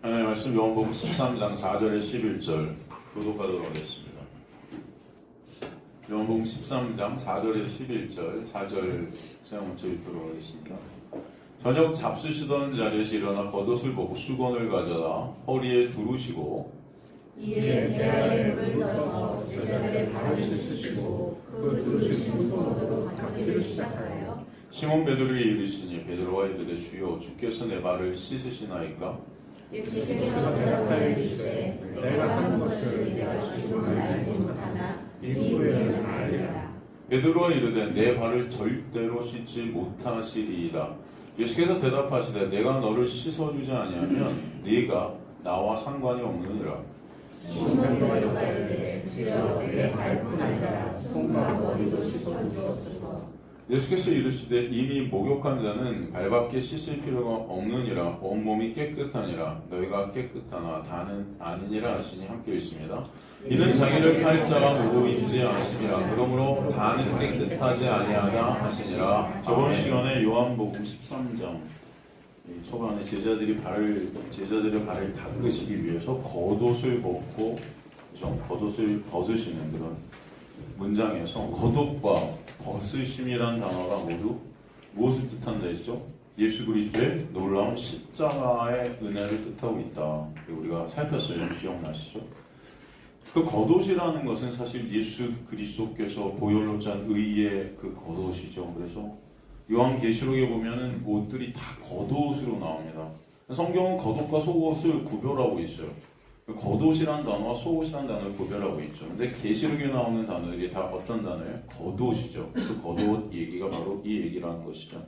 하나님의 말씀 요한복음 13장 4절에 11절 교독하도록 하겠습니다. 요한복음 13장 4절에 11절 4절 제가 먼저 읽도록 하겠습니다. 저녁 잡수시던 자리에서 일어나 겉옷을 벗고 수건을 가져다 허리에 두르시고 이에 대야에 물을 떠서 제자들의 발을 씻으시고 그 두르신 손으로 닦기를 시작하여 시몬 베드로에게 이르시니 베드로가 이르되 주여 주께서 내 발을 씻으시나이까? 예수께서 대답하여 이르시되 내가 하는 것을 네가 지금은 알지 못하나 이후에는 알리라. 베드로가 이르되 내 발을 절대로 씻지 못하시리이다. 예수께서 대답하시되 내가 너를 씻어주지 아니하면 네가 나와 상관이 없느니라. 시몬 베드로가 이르되 주여 내 발뿐 아니라 손과 머리도 씻어주옵소서. 예수께서 이르시되 이미 목욕한 자는 발밖에 씻을 필요가 없느니라. 온몸이 깨끗하니라. 너희가 깨끗하나 다는 아니니라 하시니 함께 읽습니다. 이는 자기를 팔 자가 누구인지 아시니라. 그러므로 다는 깨끗하지 아니하다 하시니라. 저번 시간에 요한복음 13장 초반에 제자들의 발을 닦으시기 위해서 겉옷을 벗고 겉옷을 벗으시는 그런 문장에서 겉옷과 벗으심이란 단어가 모두 무엇을 뜻한다 했죠? 예수 그리스도의 놀라운 십자가의 은혜를 뜻하고 있다. 우리가 살폈어요. 기억나시죠? 그 겉옷이라는 것은 사실 예수 그리스도께서 보혈로 짠 의의 그 겉옷이죠. 그래서 요한계시록에 보면은 옷들이 다 겉옷으로 나옵니다. 성경은 겉옷과 속옷을 구별하고 있어요. 겉옷이란 단어와 속옷이란 단어를 구별하고 있죠. 근데 계시록에 나오는 단어들이 다 어떤 단어예요? 겉옷이죠. 그 겉옷 얘기가 바로 이 얘기라는 것이죠.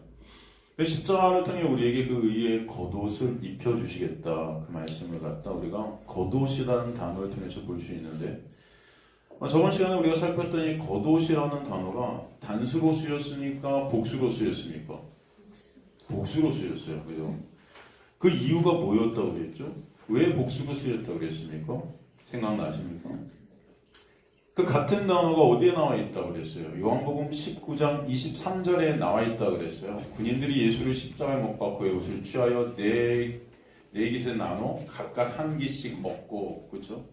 십자가를 통해 우리에게 그 의의 겉옷을 입혀주시겠다. 그 말씀을 갖다 우리가 겉옷이라는 단어를 통해서 볼 수 있는데, 저번 시간에 우리가 살폈던 이 겉옷이라는 단어가 단수로 쓰였습니까? 복수로 쓰였습니까? 복수로 쓰였어요. 그죠? 그 이유가 뭐였다고 그랬죠? 왜 복수로 쓰였다고 그랬습니까? 생각나십니까? 그 같은 단어가 어디에 나와 있다고 그랬어요? 요한복음 19장 23절에 나와 있다고 그랬어요. 군인들이 예수를 십자가에 못 박고 그의 옷을 취하여 네 깃에 나눠 각각 한 깃씩 먹고, 그렇죠?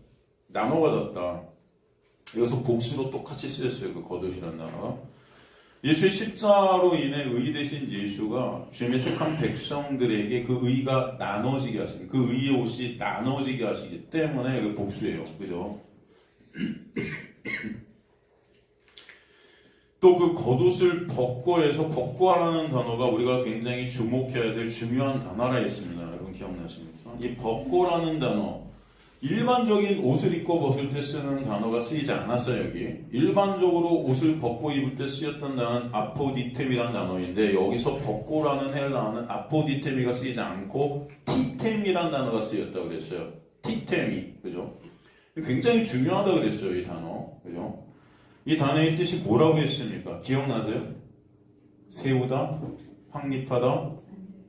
나눠 가졌다. 여기서 복수로 똑같이 쓰였어요. 그 겉옷이라는 단어가. 예수의 십자로 인해 의 되신 예수가 주님의 택한 백성들에게 그 의가 나눠지게 하시기, 그 의의 옷이 나눠지게 하시기 때문에 그 복수예요. 그죠? 또 그 겉옷을 벗고 해서 벗고 하라는 단어가 우리가 굉장히 주목해야 될 중요한 단어라 했습니다. 여러분 기억나십니까? 이 벗고라는 단어, 일반적인 옷을 입고 벗을 때 쓰는 단어가 쓰이지 않았어요. 여기 일반적으로 옷을 벗고 입을 때 쓰였던 단어는 아포디템이라는 단어인데, 여기서 벗고라는 헬라어는 아포디템이가 쓰이지 않고 티템이라는 단어가 쓰였다고 그랬어요. 티템이, 그죠? 굉장히 중요하다고 그랬어요. 이 단어, 그죠? 이 단어의 뜻이 뭐라고 했습니까? 기억나세요? 세우다, 확립하다,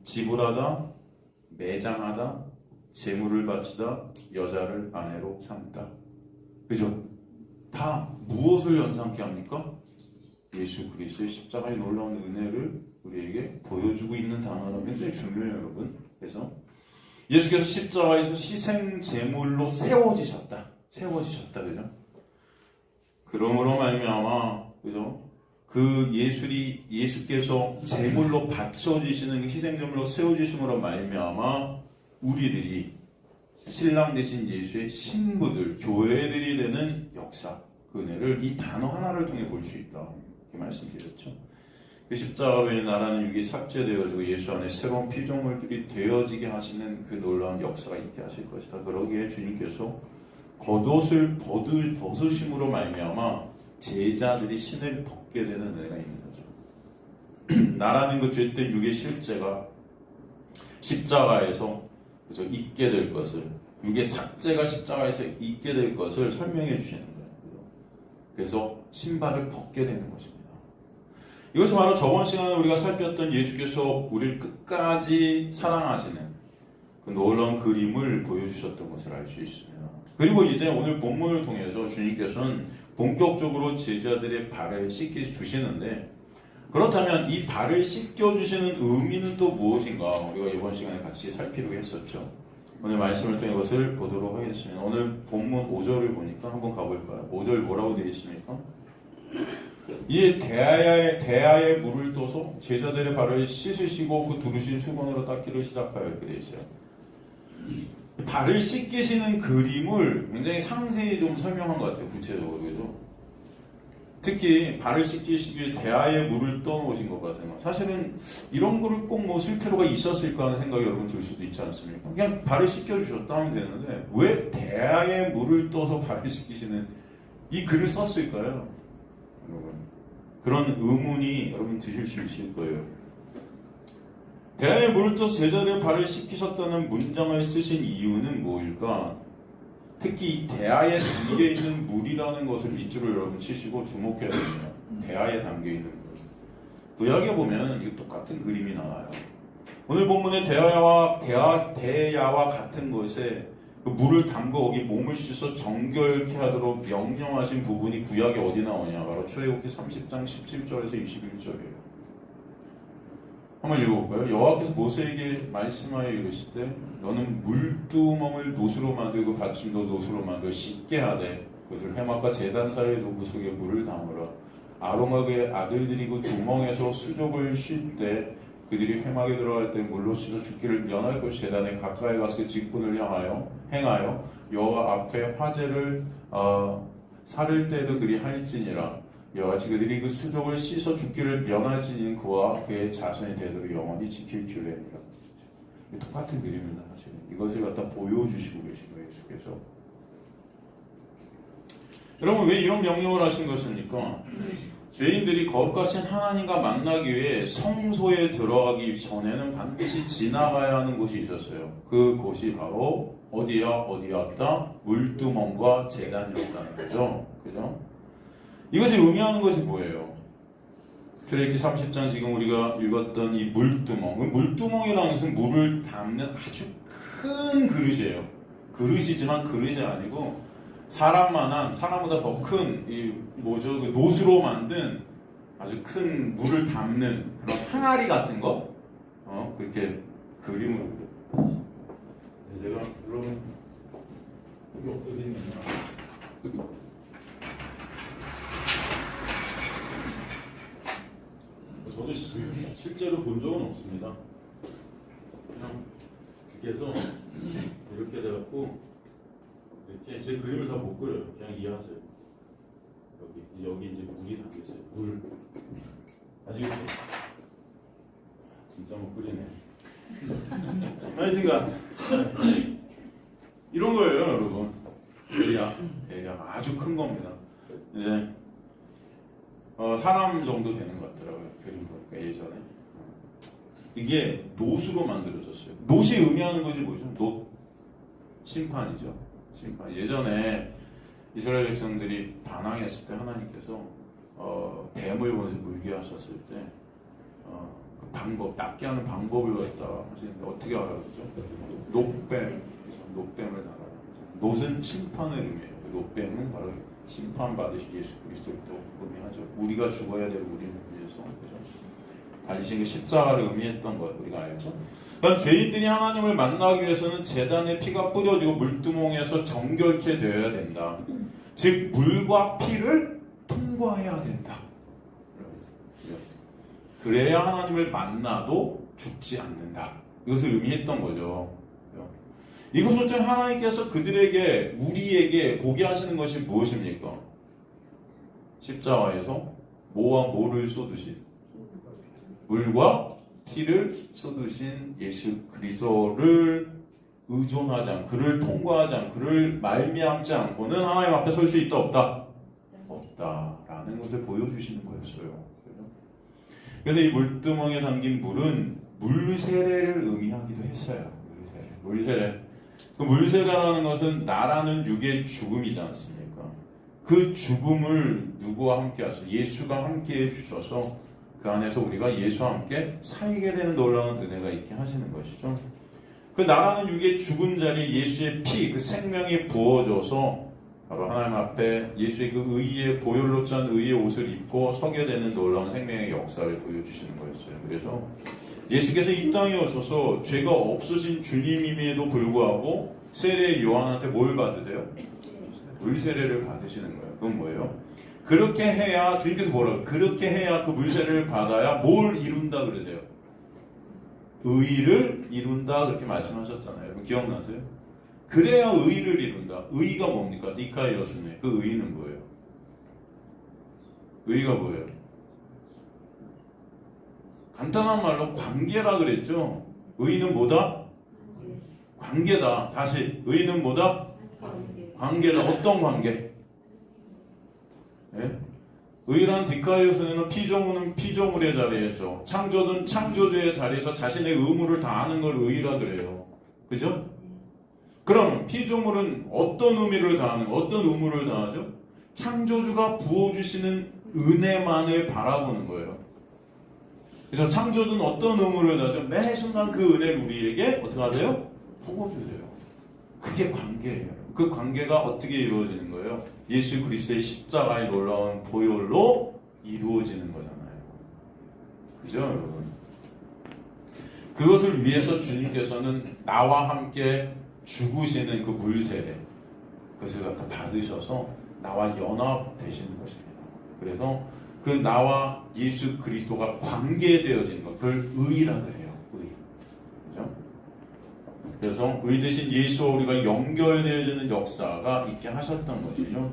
지불하다, 매장하다, 재물을 바치다, 여자를 아내로 삼다. 그죠? 다 무엇을 연상케 합니까? 예수 그리스도의 십자가의 놀라운 은혜를 우리에게 보여주고 있는 단어라면 굉장히 중요해요, 여러분. 그래서 예수께서 십자가에서 희생 제물로 세워지셨다. 그죠? 그러므로 말미암아, 그죠? 그 예수께서 제물로 바쳐지시는 희생 제물로 세워지심으로 말미암아 우리들이 신랑 되신 예수의 신부들, 교회들이 되는 역사, 그 은혜를 이 단어 하나를 통해 볼 수 있다. 이렇게 말씀드렸죠. 그 십자가로 인해 나라는 육이 삭제되어지고 예수 안에 새로운 피조물들이 되어지게 하시는 그 놀라운 역사가 있게 하실 것이다. 그러기에 주님께서 겉옷을 벗으심으로 말미암아 제자들이 신을 벗게 되는 은혜가 있는 거죠. 나라는 그 죄된 육의 실제가 십자가에서, 그죠, 있게 될 것을, 육의 삭제가 십자가에서 있게 될 것을 설명해 주시는 거예요. 그래서 신발을 벗게 되는 것입니다. 이것이 바로 저번 시간에 우리가 살폈던 예수께서 우리를 끝까지 사랑하시는 그 놀라운 그림을 보여주셨던 것을 알 수 있습니다. 그리고 이제 오늘 본문을 통해서 주님께서는 본격적으로 제자들의 발을 씻겨 주시는데, 그렇다면 이 발을 씻겨주시는 의미는 또 무엇인가 우리가 이번 시간에 같이 살피려고 했었죠. 오늘 말씀을 통해 것을 보도록 하겠습니다. 오늘 본문 5절을 보니까 한번 가볼까요? 5절 뭐라고 되어 있습니까? 이에 대야에 물을 떠서 제자들의 발을 씻으시고 그 두르신 수건으로 닦기를 시작하여 이렇게 되어 있어요. 발을 씻기시는 그림을 굉장히 상세히 좀 설명한 것 같아요. 구체적으로. 그죠? 특히 발을 씻기시기 위해 대야에 물을 떠놓으신 것 같아요. 사실은 이런 거를 꼭 뭐 쓸 필요가 있었을까 하는 생각이 여러분 들 수도 있지 않습니까? 그냥 발을 씻겨주셨다 하면 되는데 왜 대야에 물을 떠서 발을 씻기시는 이 글을 썼을까요? 여러분, 그런 의문이 여러분 드실 수 있을 거예요. 대야에 물을 떠서 제자들의 발을 씻기셨다는 문장을 쓰신 이유는 뭐일까? 특히 이 대야에 담겨있는 물이라는 것을 밑줄을 여러분 치시고 주목해야 됩니다. 대야에 담겨있는 물. 구약에 보면 이거 똑같은 그림이 나와요. 오늘 본문의 대야와 같은 것에 그 물을 담고 거기 몸을 씻어 정결케 하도록 명령하신 부분이 구약에 어디 나오냐? 바로 출애굽기 30장 17절에서 21절이에요. 한번 읽어볼까요? 여호와께서 모세에게 말씀하여 이르시되 너는 물두멍을 노수로 만들고 받침도 노수로 만들어 씻게 하되 그것을 회막과 제단 사이의 도구 속에 물을 담으라. 아론의 아들들이 그 두멍에서 수족을 쉴 때 그들이 회막에 들어갈 때 물로 씻어 죽기를 면할 것 제단에 가까이 가서 그 직분을 행하여 여호와 앞에 화제를 사를 때에도 그리 할지니라. 여호와같이 그들이 그 수족을 씻어 죽기를 면할지니 그와 그의 자손이 되도록 영원히 지킬 규례니라. 똑같은 그림입니다. 사실 이것을 갖다 보여주시고 계신 거예요, 예수께서. 여러분, 왜 이런 명령을 하신 것입니까? 죄인들이 거룩하신 하나님과 만나기 위해 성소에 들어가기 전에는 반드시 지나가야 하는 곳이 있었어요. 그 곳이 바로 어디였다? 물두멍과 제단이었다는 거죠. 그죠? 이것이 의미하는 것이 뭐예요? 출애굽기 30장 지금 우리가 읽었던 이 물두멍. 물두멍이라는 것은 물을 담는 아주 큰 그릇이에요. 그릇이지만 그릇이 아니고 사람보다 더 큰 그 노수로 만든 아주 큰 물을 담는 그런 항아리 같은 거, 그렇게 그림으로. 제가 여러분 여기 어디 있느냐? 저도 실제로 본 적은 없습니다. 그냥 그래서 이렇게 돼갖고 이렇게 제 그림을 다 못 그려요. 그냥 이해하세요. 여기 이제 물이 담겼어요. 물. 아직 진짜 못 그리네. 하여튼간 이런 거예요, 여러분. 대략 아주 큰 겁니다. 이제 사람 정도 되는 것 같더라고요. 그림 보니까 예전에. 이게 노수로 만들어졌어요. 노시 의미하는 것이 뭐죠? 심판이죠. 심판. 예전에 이스라엘 백성들이 반항했을 때 하나님께서 뱀을 보내서 물게 하셨을 때 그 방법, 낫게 하는 방법을 갖다 하시는데 어떻게 알아보죠? 녹뱀을 날아라. 노는 심판을 의미해요. 녹뱀은 바로 심판받으실 예수 그리스도를 또 의미하죠. 우리가 죽어야 될 우리를 위해서, 그죠? 달리신 그 십자가를 의미했던 것 우리가 알죠. 그러니까 죄인들이 하나님을 만나기 위해서는 제단에 피가 뿌려지고 물두멍에서 정결케 되어야 된다. 즉 물과 피를 통과해야 된다. 그래야 하나님을 만나도 죽지 않는다. 이것을 의미했던 거죠. 이것을 통해 하나님께서 그들에게, 우리에게 보게 하시는 것이 무엇입니까? 십자가에서 뭐와 뭐를 쏟으신? 물과 피를 쏟으신 예수 그리스도를 의존하지 않고, 그를 통과하지 않고, 그를 말미암지 않고는 하나님 앞에 설 수 있다, 없다? 없다라는 것을 보여주시는 거였어요. 그래서 이 물두멍에 담긴 물은 물세례를 의미하기도 했어요. 물세례. 그 물세례라는 것은 나라는 육의 죽음이지 않습니까? 그 죽음을 누구와 함께 하셔서 예수가 함께 해주셔서 그 안에서 우리가 예수와 함께 살게 되는 놀라운 은혜가 있게 하시는 것이죠. 그 나라는 육의 죽은 자리에 예수의 피, 그 생명이 부어져서 바로 하나님 앞에 예수의 그 의의 보혈로 짠 의의 옷을 입고 서게 되는 놀라운 생명의 역사를 보여주시는 거였어요. 그래서 예수께서 이 땅에 오셔서 죄가 없으신 주님임에도 불구하고 세례 요한한테 뭘 받으세요? 물세례를 받으시는 거예요. 그건 뭐예요? 그렇게 해야, 주님께서 뭐라고? 그렇게 해야 그 물세례를 받아야 뭘 이룬다 그러세요? 의를 이룬다 그렇게 말씀하셨잖아요. 여러분 기억나세요? 그래야 의를 이룬다. 의가 뭡니까? 디카이오스네. 그 의는 뭐예요? 의가 뭐예요? 간단한 말로 관계라 그랬죠. 의는 뭐다? 관계다. 다시 의는 뭐다? 관계다. 어떤 관계? 예? 의란 디카이오스는 피조물은 피조물의 자리에서, 창조든 창조주의 자리에서 자신의 의무를 다하는 걸 의라 그래요. 그죠? 그럼 피조물은 어떤 의미를 다하는, 어떤 의무를 다하죠? 창조주가 부어주시는 은혜만을 바라보는 거예요. 그래서 창조주는 어떤 의무를 다하죠? 매 순간 그 은혜를 우리에게 어떻게 하세요? 부어주세요. 그게 관계예요. 그 관계가 어떻게 이루어지는 거예요? 예수 그리스도의 십자가의 놀라운 보혈로 이루어지는 거잖아요. 그죠, 여러분? 그것을 위해서 주님께서는 나와 함께 죽으시는 그 물세례, 그것을 갖다 받으셔서 나와 연합되시는 것입니다. 그래서 그 나와 예수 그리스도가 관계되어지는 것, 그걸 의라 그래요. 의. 그죠? 그래서 의 대신 예수와 우리가 연결되어지는 역사가 있게 하셨던 것이죠.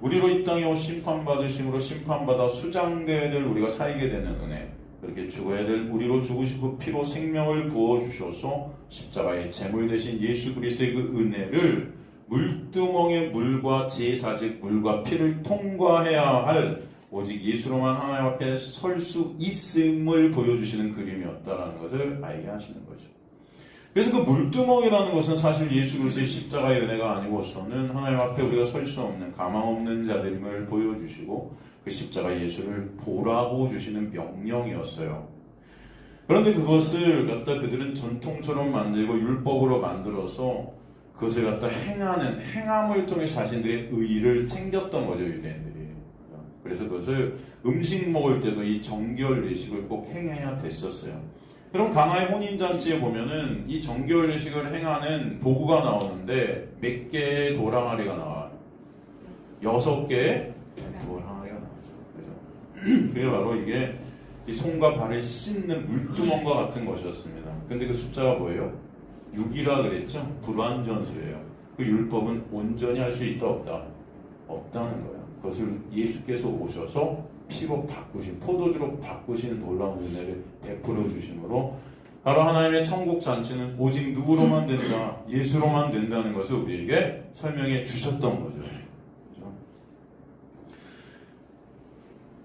우리로 이 땅에 심판받으심으로 심판받아 수장되어야 될 우리가 살게 되는 은혜, 그렇게 죽어야 될 우리로 죽으시고 피로 생명을 부어주셔서 십자가의 제물 대신 예수 그리스도의 그 은혜를 물두멍의 물과 제사 즉 물과 피를 통과해야 할 오직 예수로만 하나님 앞에 설 수 있음을 보여주시는 그림이었다라는 것을 알게 하시는 거죠. 그래서 그 물두멍이라는 것은 사실 예수 그리스도의 십자가의 은혜가 아니고서는 하나님 앞에 우리가 설 수 없는 가망 없는 자들임을 보여주시고 그 십자가 예수를 보라고 주시는 명령이었어요. 그런데 그것을 갖다 그들은 전통처럼 만들고 율법으로 만들어서 그것을 갖다 행하는 행함을 통해 자신들의 의의를 챙겼던 거죠, 유대인들이. 그래서 그것을 음식 먹을 때도 이 정결 예식을 꼭 행해야 됐었어요. 그럼 가나의 혼인잔치에 보면은 이 정결 예식을 행하는 도구가 나오는데 몇 개의 도랑아리가 나와요? 6개의 도랑아리가 나오죠. 그게 바로 이게 이 손과 발을 씻는 물두멍과 같은 것이었습니다. 근데 그 숫자가 뭐예요? 6이라 그랬죠? 불완전수예요. 그 율법은 온전히 할 수 있다 없다? 없다는 거예요. 그것을 예수께서 오셔서 피로 바꾸신, 포도주로 바꾸시는 놀라운 은혜를 베풀어 주심으로 바로 하나님의 천국 잔치는 오직 누구로만 된다? 예수로만 된다는 것을 우리에게 설명해 주셨던 거죠.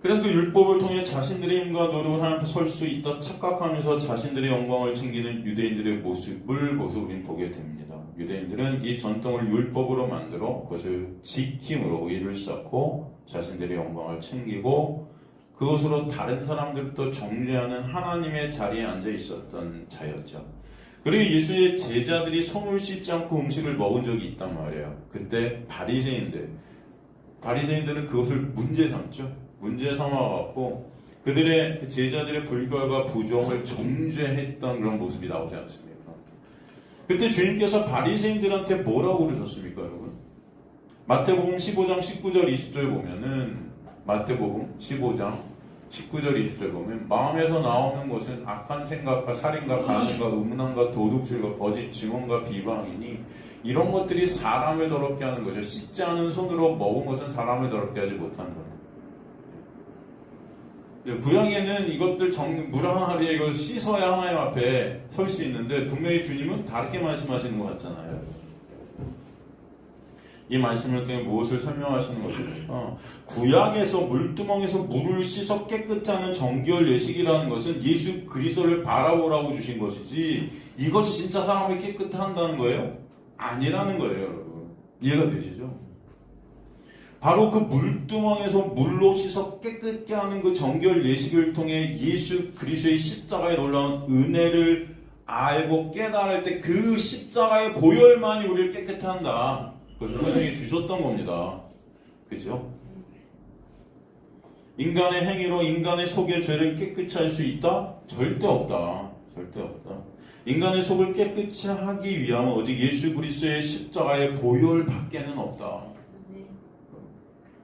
그래서 그 율법을 통해 자신들의 힘과 노력을 하나님 앞에 설 수 있다 착각하면서 자신들의 영광을 챙기는 유대인들의 모습을 거기서 우리는 보게 됩니다. 유대인들은 이 전통을 율법으로 만들어 그것을 지킴으로 의를 쌓고 자신들의 영광을 챙기고 그것으로 다른 사람들도 정죄하는 하나님의 자리에 앉아 있었던 자였죠. 그리고 예수의 제자들이 손을 씻지 않고 음식을 먹은 적이 있단 말이에요. 그때 바리새인들은 그것을 문제 삼죠. 문제 삼아갖고 그들의 제자들의 불결과 부정을 정죄했던 그런 모습이 나오지 않습니까? 그때 주님께서 바리새인들한테 뭐라고 그러셨습니까, 여러분? 마태복음 15장 19절 20절 보면은 마태복음 15장 19절 20절 보면 마음에서 나오는 것은 악한 생각과 살인과 간음과 음란과 도둑질과 거짓 증언과 비방이니 이런 것들이 사람을 더럽게 하는 것이요 씻지 않은 손으로 먹은 것은 사람을 더럽게 하지 못한다. 구약에는 이것들 무라하리에 이걸 씻어야 하나님 앞에 설 수 있는데 분명히 주님은 다르게 말씀하시는 것 같잖아요. 이 말씀을 통해 무엇을 설명하시는 것입니까? 구약에서 물두멍에서 물을 씻어 깨끗게 하는 정결 예식이라는 것은 예수 그리스도를 바라보라고 주신 것이지 이것이 진짜 사람을 깨끗하게 한다는 거예요? 아니라는 거예요, 여러분. 이해가 되시죠? 바로 그 물두멍에서 물로 씻어 깨끗게 하는 그 정결 예식을 통해 예수 그리스도의 십자가에 놀라운 은혜를 알고 깨달을 때 그 십자가의 보혈만이 우리를 깨끗게 한다. 그것을 설명해 주셨던 겁니다. 그죠? 인간의 행위로 인간의 속의 죄를 깨끗이 할 수 있다? 절대 없다. 절대 없다. 인간의 속을 깨끗이 하기 위함은 오직 예수 그리스도의 십자가의 보혈 밖에는 없다.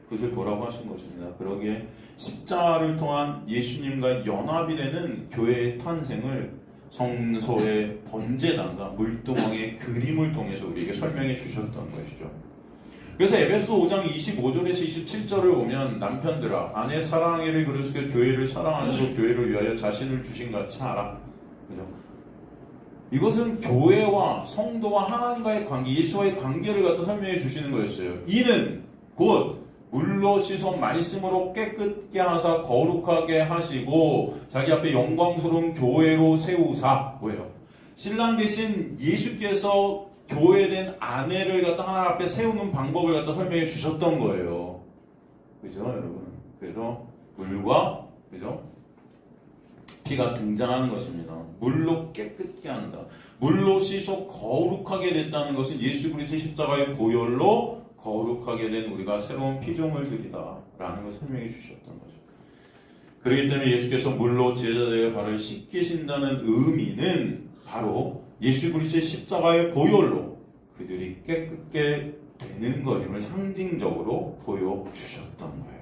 그것을 뭐라고 하신 것입니다. 그러기에 십자가를 통한 예수님과 연합이 되는 교회의 탄생을 성소의 번제단과 물두멍의 그림을 통해서 우리에게 설명해 주셨던 것이죠. 그래서 에베소 5장 25절에서 27절을 보면 남편들아 아내 사랑하기를 그리스도의 교회를 사랑하면서 교회를 위하여 자신을 주신 같이 하라. 그죠? 이것은 교회와 성도와 하나님과의 관계, 예수와의 관계를 갖다 설명해 주시는 거였어요. 이는 곧 물로 씻어 말씀으로 깨끗게 하사 거룩하게 하시고 자기 앞에 영광스러운 교회로 세우사. 뭐예요? 신랑 대신 예수께서 교회된 아내를 갖다 하나님 앞에 세우는 방법을 갖다 설명해 주셨던 거예요. 그죠, 여러분? 그래서 물과 그죠? 피가 등장하는 것입니다. 물로 깨끗게 한다. 물로 씻어 거룩하게 됐다는 것은 예수 그리스도의 십자가의 보혈로 거룩하게 된 우리가 새로운 피조물들이다 라는 것을 설명해 주셨던 거죠. 그렇기 때문에 예수께서 물로 제자들의 발을 씻기신다는 의미는 바로 예수 그리스도의 십자가의 보혈로 그들이 깨끗게 되는 것임을 상징적으로 보여주셨던 거예요.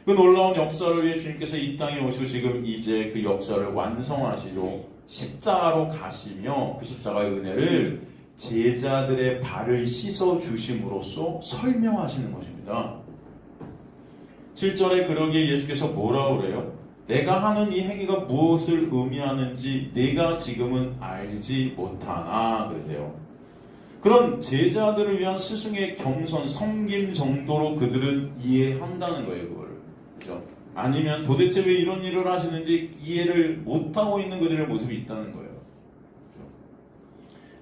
그 놀라운 역사를 위해 주님께서 이 땅에 오시고 지금 이제 그 역사를 완성하시려 십자가로 가시며 그 십자가의 은혜를 제자들의 발을 씻어 주심으로써 설명하시는 것입니다. 7절에 그러기에 예수께서 뭐라고 그래요? 내가 하는 이 행위가 무엇을 의미하는지 내가 지금은 알지 못하나 그러세요. 그런 제자들을 위한 스승의 겸손, 섬김 정도로 그들은 이해한다는 거예요. 그걸. 그죠? 아니면 도대체 왜 이런 일을 하시는지 이해를 못하고 있는 그들의 모습이 있다는 거예요.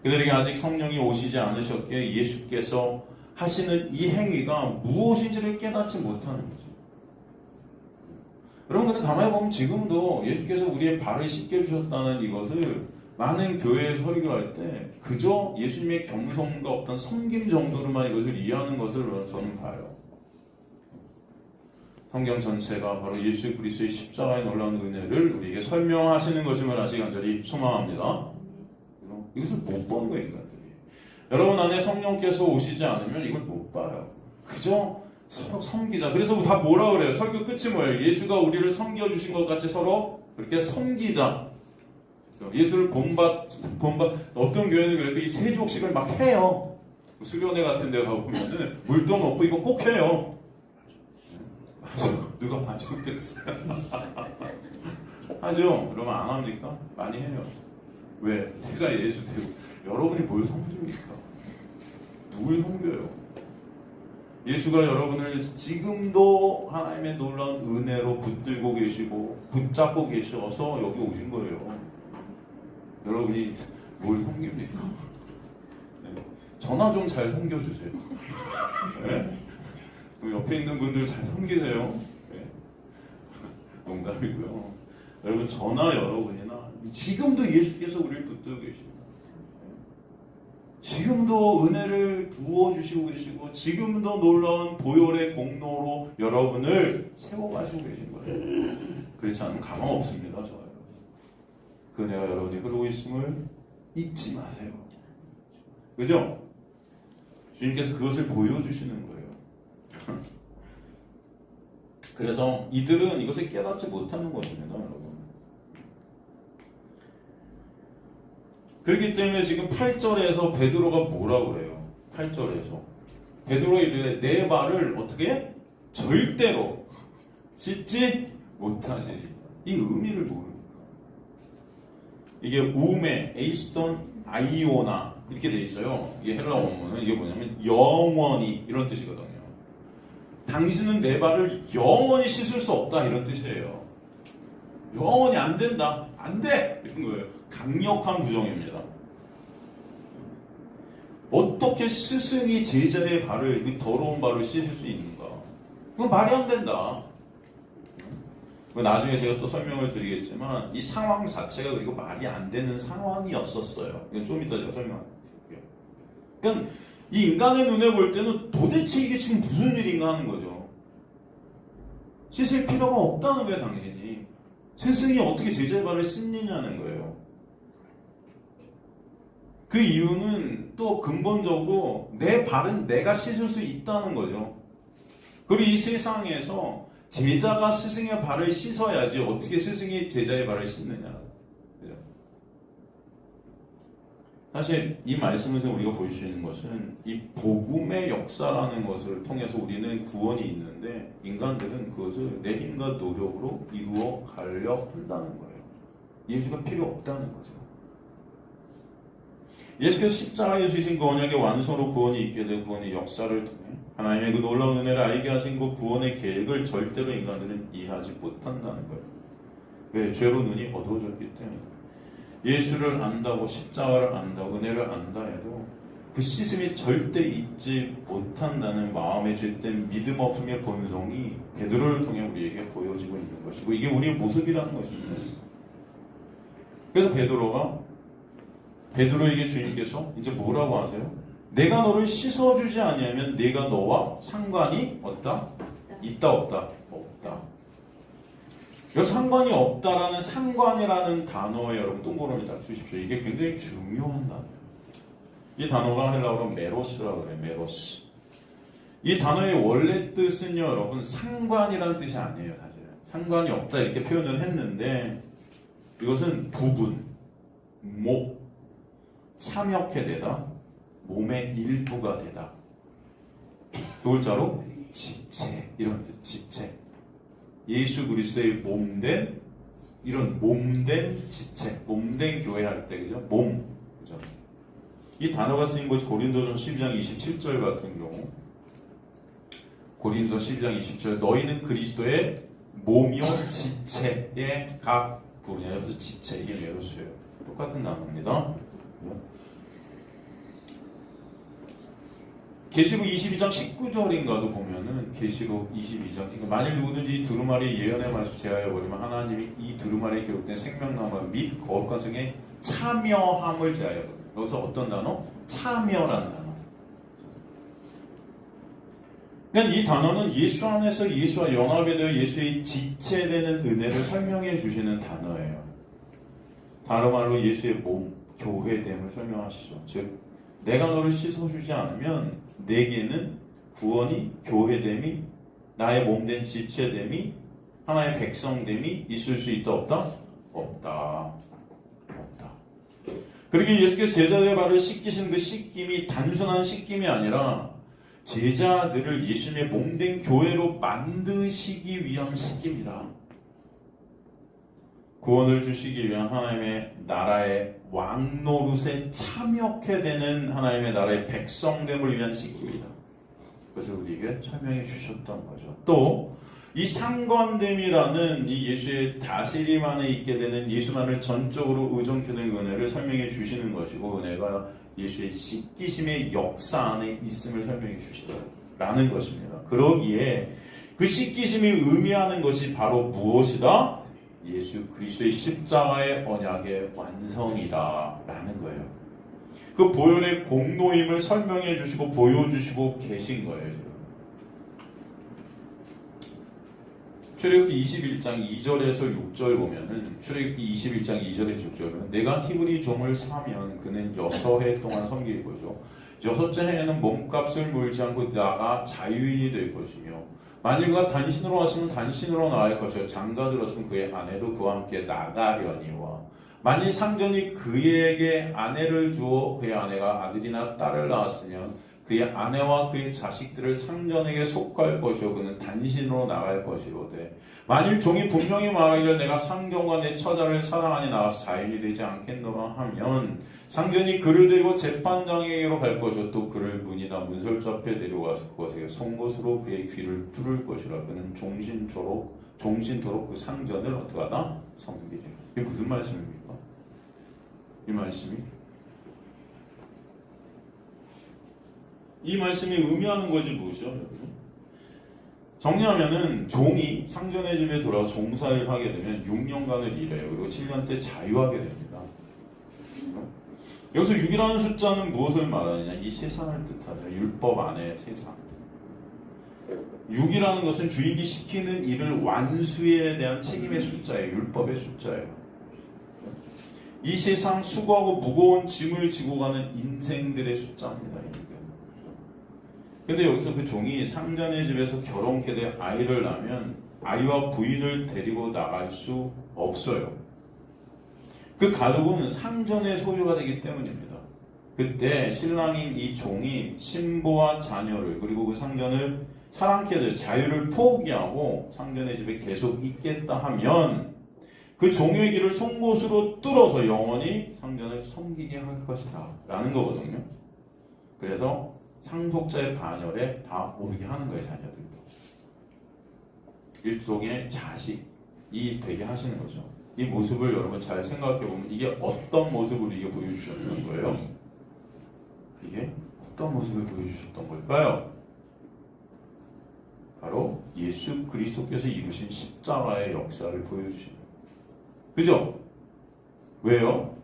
그들에게 아직 성령이 오시지 않으셨기에 예수께서 하시는 이 행위가 무엇인지를 깨닫지 못하는 거죠. 여러분, 근데 가만히 보면 지금도 예수께서 우리의 발을 씻겨주셨다는 이것을 많은 교회에 설교할 때 그저 예수님의 겸손과 어떤 섬김 정도로만 이것을 이해하는 것을 저는 봐요. 성경 전체가 바로 예수 그리스도의 십자가의 놀라운 은혜를 우리에게 설명하시는 것임을 다시 간절히 소망합니다. 이것을 못 보는 거예요, 인간들이. 여러분 안에 성령께서 오시지 않으면 이걸 못 봐요. 그저 서로 섬기자. 그래서 다 뭐라 그래요? 설교 끝이 뭐예요? 예수가 우리를 섬겨주신 것 같이 서로 그렇게 섬기자. 예수를 본받 어떤 교회는 그래도 이 세족식을 막 해요. 수련회 같은 데 가보면은 물도 넣고 이거 꼭 해요. 맞아. 누가 맞아 그랬어요. 하죠? 그러면 안 합니까? 많이 해요. 왜? 내가 예수 되고 여러분이 뭘 섬깁니까? 누굴 섬겨요? 예수가 여러분을 지금도 하나님의 놀라운 은혜로 붙들고 계시고 붙잡고 계셔서 여기 오신 거예요. 여러분이 뭘 섬깁니까? 네. 전화 좀 잘 섬겨주세요. 네? 옆에 있는 분들 잘 섬기세요. 네? 농담이고요. 여러분 저나 여러분이나 지금도 예수께서 우리를 붙들고 계십니다. 지금도 은혜를 부어주시고 계시고 지금도 놀라운 보혈의 공로로 여러분을 세워가시고 계신 거예요. 그렇지 않으면 가망 없습니다. 저 여러분. 그 은혜가 여러분이 흐르고 있음을 잊지 마세요. 그죠? 주님께서 그것을 보여주시는 거예요. 그래서 이들은 이것을 깨닫지 못하는 것입니다. 여러분. 그렇기 때문에 지금 8절에서 베드로가 뭐라고 그래요? 8절에서 베드로가 이르되 내 발을 어떻게? 절대로 씻지 못하시리. 이 의미를 모릅니까? 이게 우메, 에이스톤, 아이오나 이렇게 돼 있어요. 이게 헬라 원문은 이게 뭐냐면 영원히 이런 뜻이거든요. 당신은 내 발을 영원히 씻을 수 없다 이런 뜻이에요. 영원히 안 된다. 안 돼! 이런 거예요. 강력한 부정입니다. 어떻게 스승이 제자의 발을, 그 더러운 발을 씻을 수 있는가? 그건 말이 안 된다. 나중에 제가 또 설명을 드리겠지만 이 상황 자체가 그리고 말이 안 되는 상황이었었어요. 이건 좀 이따 제가 설명드릴게요. 그러니까 이 인간의 눈에 볼 때는 도대체 이게 지금 무슨 일인가 하는 거죠. 씻을 필요가 없다는 거예요. 당신이. 스승이 어떻게 제자의 발을 씻느냐는 거예요. 그 이유는 또 근본적으로 내 발은 내가 씻을 수 있다는 거죠. 그리고 이 세상에서 제자가 스승의 발을 씻어야지 어떻게 스승이 제자의 발을 씻느냐. 그죠? 사실 이 말씀에서 우리가 볼 수 있는 것은 이 복음의 역사라는 것을 통해서 우리는 구원이 있는데 인간들은 그것을 내 힘과 노력으로 이루어 가려 한다는 거예요. 예수가 필요 없다는 거죠. 예수께서 십자가에서 주신 그 언약의 완성으로 구원이 있게 되고 구원의 역사를 통해 하나님의 그 놀라운 은혜를 알게 하신 그 구원의 계획을 절대로 인간들은 이해하지 못한다는 거예요. 왜? 죄로 눈이 어두워졌기 때문에. 예수를 안다고 십자가를 안다고 은혜를 안다 해도 그 씻음이 절대 잊지 못한다는 마음의 죄된 믿음 없음의 본성이 베드로를 통해 우리에게 보여지고 있는 것이고 이게 우리의 모습이라는 것입니다. 그래서 베드로에게 주님께서 이제 뭐라고 하세요? 내가 너를 씻어주지 아니하면 내가 너와 상관이 없다? 있다 없다? 없다. 이 상관이 없다라는 상관이라는 단어에 여러분 동그라미 딱 쓰십시오. 이게 굉장히 중요한 단어예요. 이 단어가 헬라어로 메로스라고 그래요. 메로스. 이 단어의 원래 뜻은요, 여러분 상관이라는 뜻이 아니에요. 사실은 상관이 없다 이렇게 표현을 했는데 이것은 부분, 목, 참여케 되다, 몸의 일부가 되다. 그 글자로 지체 이런 뜻, 지체. 예수 그리스도의 몸된 이런 몸된 지체, 몸된 교회 할 때 그죠? 몸, 그죠? 이 단어가 쓰인 것이 고린도전 12장 27절 같은 경우, 고린도 12장 20절 너희는 그리스도의 몸이요 지체의 각 부분이에요. 그래서 지체 이게 메로스예요. 똑같은 단어입니다. 계시록 22장 19절인가도 보면은 계시록 22장 그러니까 만일 누구든지 이 두루마리 예언의 말씀 제하여 버리면 하나님이 이 두루마리에 기록된 생명나무 및 거룩한 성에 참여함을 제하여 버려요. 여기서 어떤 단어? 참여라는 단어. 그러니까 이 단어는 예수 안에서 예수와 연합이 되어 예수의 지체되는 은혜를 설명해 주시는 단어예요. 다른 말로 예수의 몸, 교회됨을 설명하시죠. 즉 내가 너를 씻어주지 않으면 내게는 구원이, 교회됨이, 나의 몸된 지체됨이, 하나의 백성됨이 있을 수 있다 없다? 없다. 없다. 그러게 예수께서 제자들의 발을 씻기신 그 씻김이 단순한 씻김이 아니라 제자들을 예수님의 몸된 교회로 만드시기 위한 씻김이다. 구원을 주시기 위한 하나님의 나라의 왕노릇에 참여하게 되는 하나님의 나라의 백성됨을 위한 씻김이다. 그것을 우리에게 설명해 주셨던 거죠. 또 이 상관됨이라는 이 예수의 다스림 안에 있게 되는 예수만을 전적으로 의존케 된 은혜를 설명해 주시는 것이고 은혜가 예수의 씻기심의 역사 안에 있음을 설명해 주시라는 것입니다. 그러기에 그 씻기심이 의미하는 것이 바로 무엇이다? 예수 그리스도의 십자가의 언약의 완성이다 라는 거예요. 그 보혈의 공로임을 설명해 주시고 보여주시고 계신 거예요. 출애굽기 21장 2절에서 6절 보면은 출애굽기 21장 2절에서 6절은 내가 히브리 종을 사면 그는 6해 동안 섬길 것이요 6째 해에는 몸값을 물지 않고 나가 자유인이 될 것이며 만일 그가 단신으로 왔으면 단신으로 나갈 것이요 장가 들었으면 그의 아내도 그와 함께 나가려니와 만일 상전이 그에게 아내를 주어 그의 아내가 아들이나 딸을 낳았으면 그의 아내와 그의 자식들을 상전에게 속할 것이요 그는 단신으로 나갈 것이로되 만일 종이 분명히 말하기를 내가 상전과 내 처자를 사랑하니 나가서 자유인이 되지 않겠노라 하면 상전이 그를 데리고 재판장에게로 갈 것이요 또 그를 문이나 문설주 앞에 데려가서 그것에게 송곳으로 그의 귀를 뚫을 것이라 그는 종신토록 그 상전을 어떻게 하다? 섬기리라. 이게 무슨 말씀입니까? 이 말씀이 이 말씀이 의미하는 것이 무엇이죠? 정리하면은 종이 상전의 집에 돌아와 종사를 하게 되면 6년간을 일해요. 그리고 7년 때 자유하게 됩니다. 여기서 6이라는 숫자는 무엇을 말하느냐? 이 세상을 뜻하죠. 율법 안에 세상. 6이라는 것은 주인이 시키는 일을 완수에 대한 책임의 숫자예요. 율법의 숫자예요. 이 세상 수고하고 무거운 짐을 지고 가는 인생들의 숫자입니다. 근데 여기서 그 종이 상전의 집에서 결혼케 돼 아이를 낳으면 아이와 부인을 데리고 나갈 수 없어요. 그 가족은 상전의 소유가 되기 때문입니다. 그때 신랑인 이 종이 신부와 자녀를 그리고 그 상전을 사랑케 될 자유를 포기하고 상전의 집에 계속 있겠다 하면 그 종의 길을 송곳으로 뚫어서 영원히 상전을 섬기게 할 것이다 라는 거거든요. 그래서 상속자의 반열에 다 오르게 하는 거예요. 자녀들도 일종의 자식이 되게 하시는 거죠. 이 모습을 여러분 잘 생각해 보면 이게 어떤 모습으로 이게 보여주셨던 거예요? 이게 어떤 모습을 보여주셨던 걸까요? 바로 예수 그리스도께서 이루신 십자가의 역사를 보여주시는 거예요. 그죠? 왜요?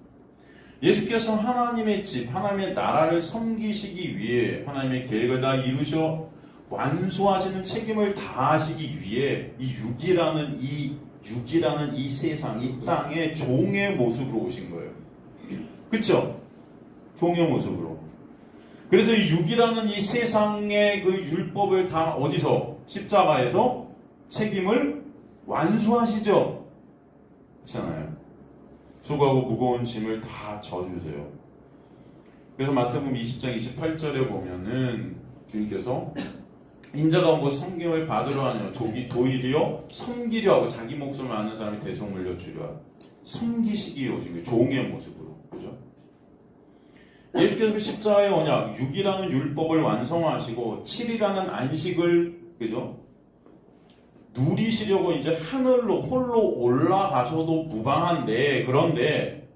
예수께서 하나님의 집, 하나님의 나라를 섬기시기 위해 하나님의 계획을 다 이루셔 완수하시는 책임을 다하시기 위해 이 육이라는 이 세상, 이 땅의 종의 모습으로 오신 거예요. 그쵸? 종의 모습으로. 그래서 이 육이라는 이 세상의 그 율법을 다 어디서? 십자가에서 책임을 완수하시죠? 그렇잖아요. 수고하고 무거운 짐을 다 져주세요. 그래서 마태복음 20장 28절에 보면은 주님께서 인자가 온 것 섬김을 받으러 하냐 도리어 섬기려 하고 자기 목숨을 아는 사람이 대속 물려주려 섬기시기에 오신 거예요. 종의 모습으로. 그죠? 예수께서 그 십자가의 언약 6이라는 율법을 완성하시고 7이라는 안식을 그죠? 누리시려고 이제 하늘로 홀로 올라가셔도 무방한데 그런데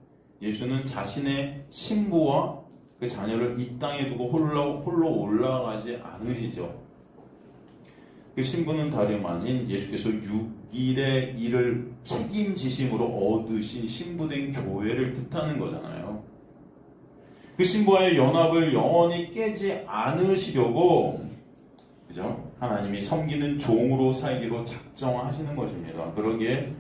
예수는 자신의 신부와 그 자녀를 이 땅에 두고 홀로 올라가지 않으시죠. 그 신부는 다름 아닌 예수께서 6일의 일을 책임지심으로 얻으신 신부된 교회를 뜻하는 거잖아요. 그 신부와의 연합을 영원히 깨지 않으시려고 그죠? 하나님이 섬기는 종으로 살기로 작정하시는 것입니다. 그러기에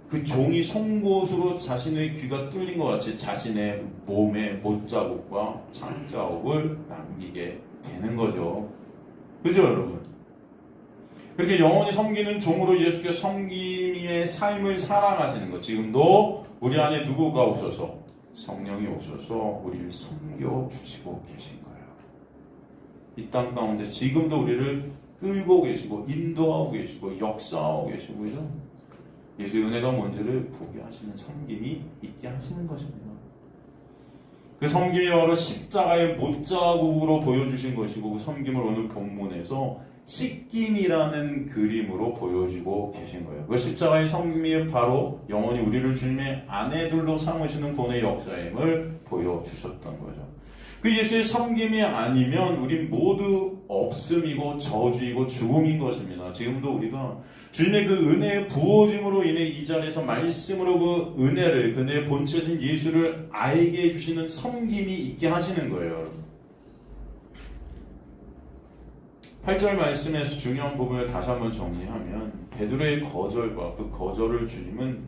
그 종이 송곳으로 자신의 귀가 뚫린 것 같이 자신의 몸에 못자국과 창자국을 남기게 되는 거죠. 그죠 여러분? 그렇게 영원히 섬기는 종으로 예수께서 섬김의 삶을 살아가시는 것. 지금도 우리 안에 누구가 오셔서 성령이 오셔서 우리를 섬겨주시고 계신 거예요. 이 땅 가운데 지금도 우리를 끌고 계시고 인도하고 계시고 역사하고 계시고 그죠? 예수의 은혜가 뭔지를 보게 하시는 섬김이 있게 하시는 것입니다. 그 섬김이 바로 십자가의 못자국으로 보여주신 것이고 그 섬김을 오늘 본문에서 씻김이라는 그림으로 보여주고 계신 거예요. 그 십자가의 섬김이 바로 영원히 우리를 주님의 아내들로 삼으시는 구원의 역사임을 보여주셨던 거죠. 그 예수의 섬김이 아니면 우린 모두 없음이고 저주이고 죽음인 것입니다. 지금도 우리가 주님의 그 은혜의 부어짐으로 인해 이 자리에서 말씀으로 그 은혜를 그의 본체신 예수를 알게 해주시는 섬김이 있게 하시는 거예요. 8절 말씀에서 중요한 부분을 다시 한번 정리하면 베드로의 거절과 그 거절을 주님은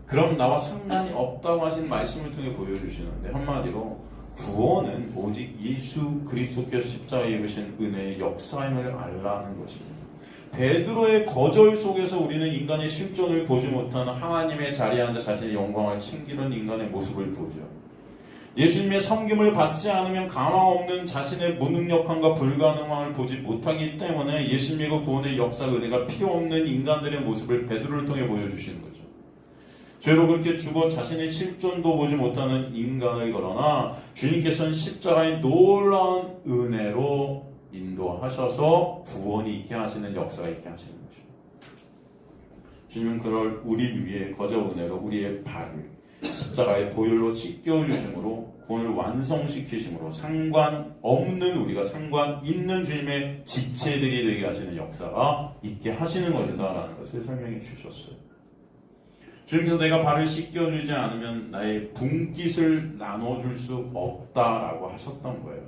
그럼 나와 상관이 없다고 하신 말씀을 통해 보여주시는데 한마디로 구원은 오직 예수 그리스도께서 십자가에 입으신 은혜의 역사임을 알라는 것입니다. 베드로의 거절 속에서 우리는 인간의 실존을 보지 못하는 하나님의 자리에 앉아 자신의 영광을 챙기는 인간의 모습을 보죠. 예수님의 섬김을 받지 않으면 가망 없는 자신의 무능력함과 불가능함을 보지 못하기 때문에 예수님의 그 구원의 역사 은혜가 필요 없는 인간들의 모습을 베드로를 통해 보여주시는 거죠. 죄로 그렇게 죽어 자신의 실존도 보지 못하는 인간을 그러나 주님께서는 십자가의 놀라운 은혜로 인도하셔서 구원이 있게 하시는 역사가 있게 하시는 것입니다. 주님은 그럴 우리 위에 거저 은혜로 우리의 발을 십자가의 보혈로 씻겨주심으로 구원을 완성시키심으로 상관없는 우리가 상관 있는 주님의 지체들이 되게 하시는 역사가 있게 하시는 것이다 라는 것을 설명해 주셨어요. 주님께서 내가 발을 씻겨주지 않으면 나의 분깃을 나눠줄 수 없다라고 하셨던 거예요.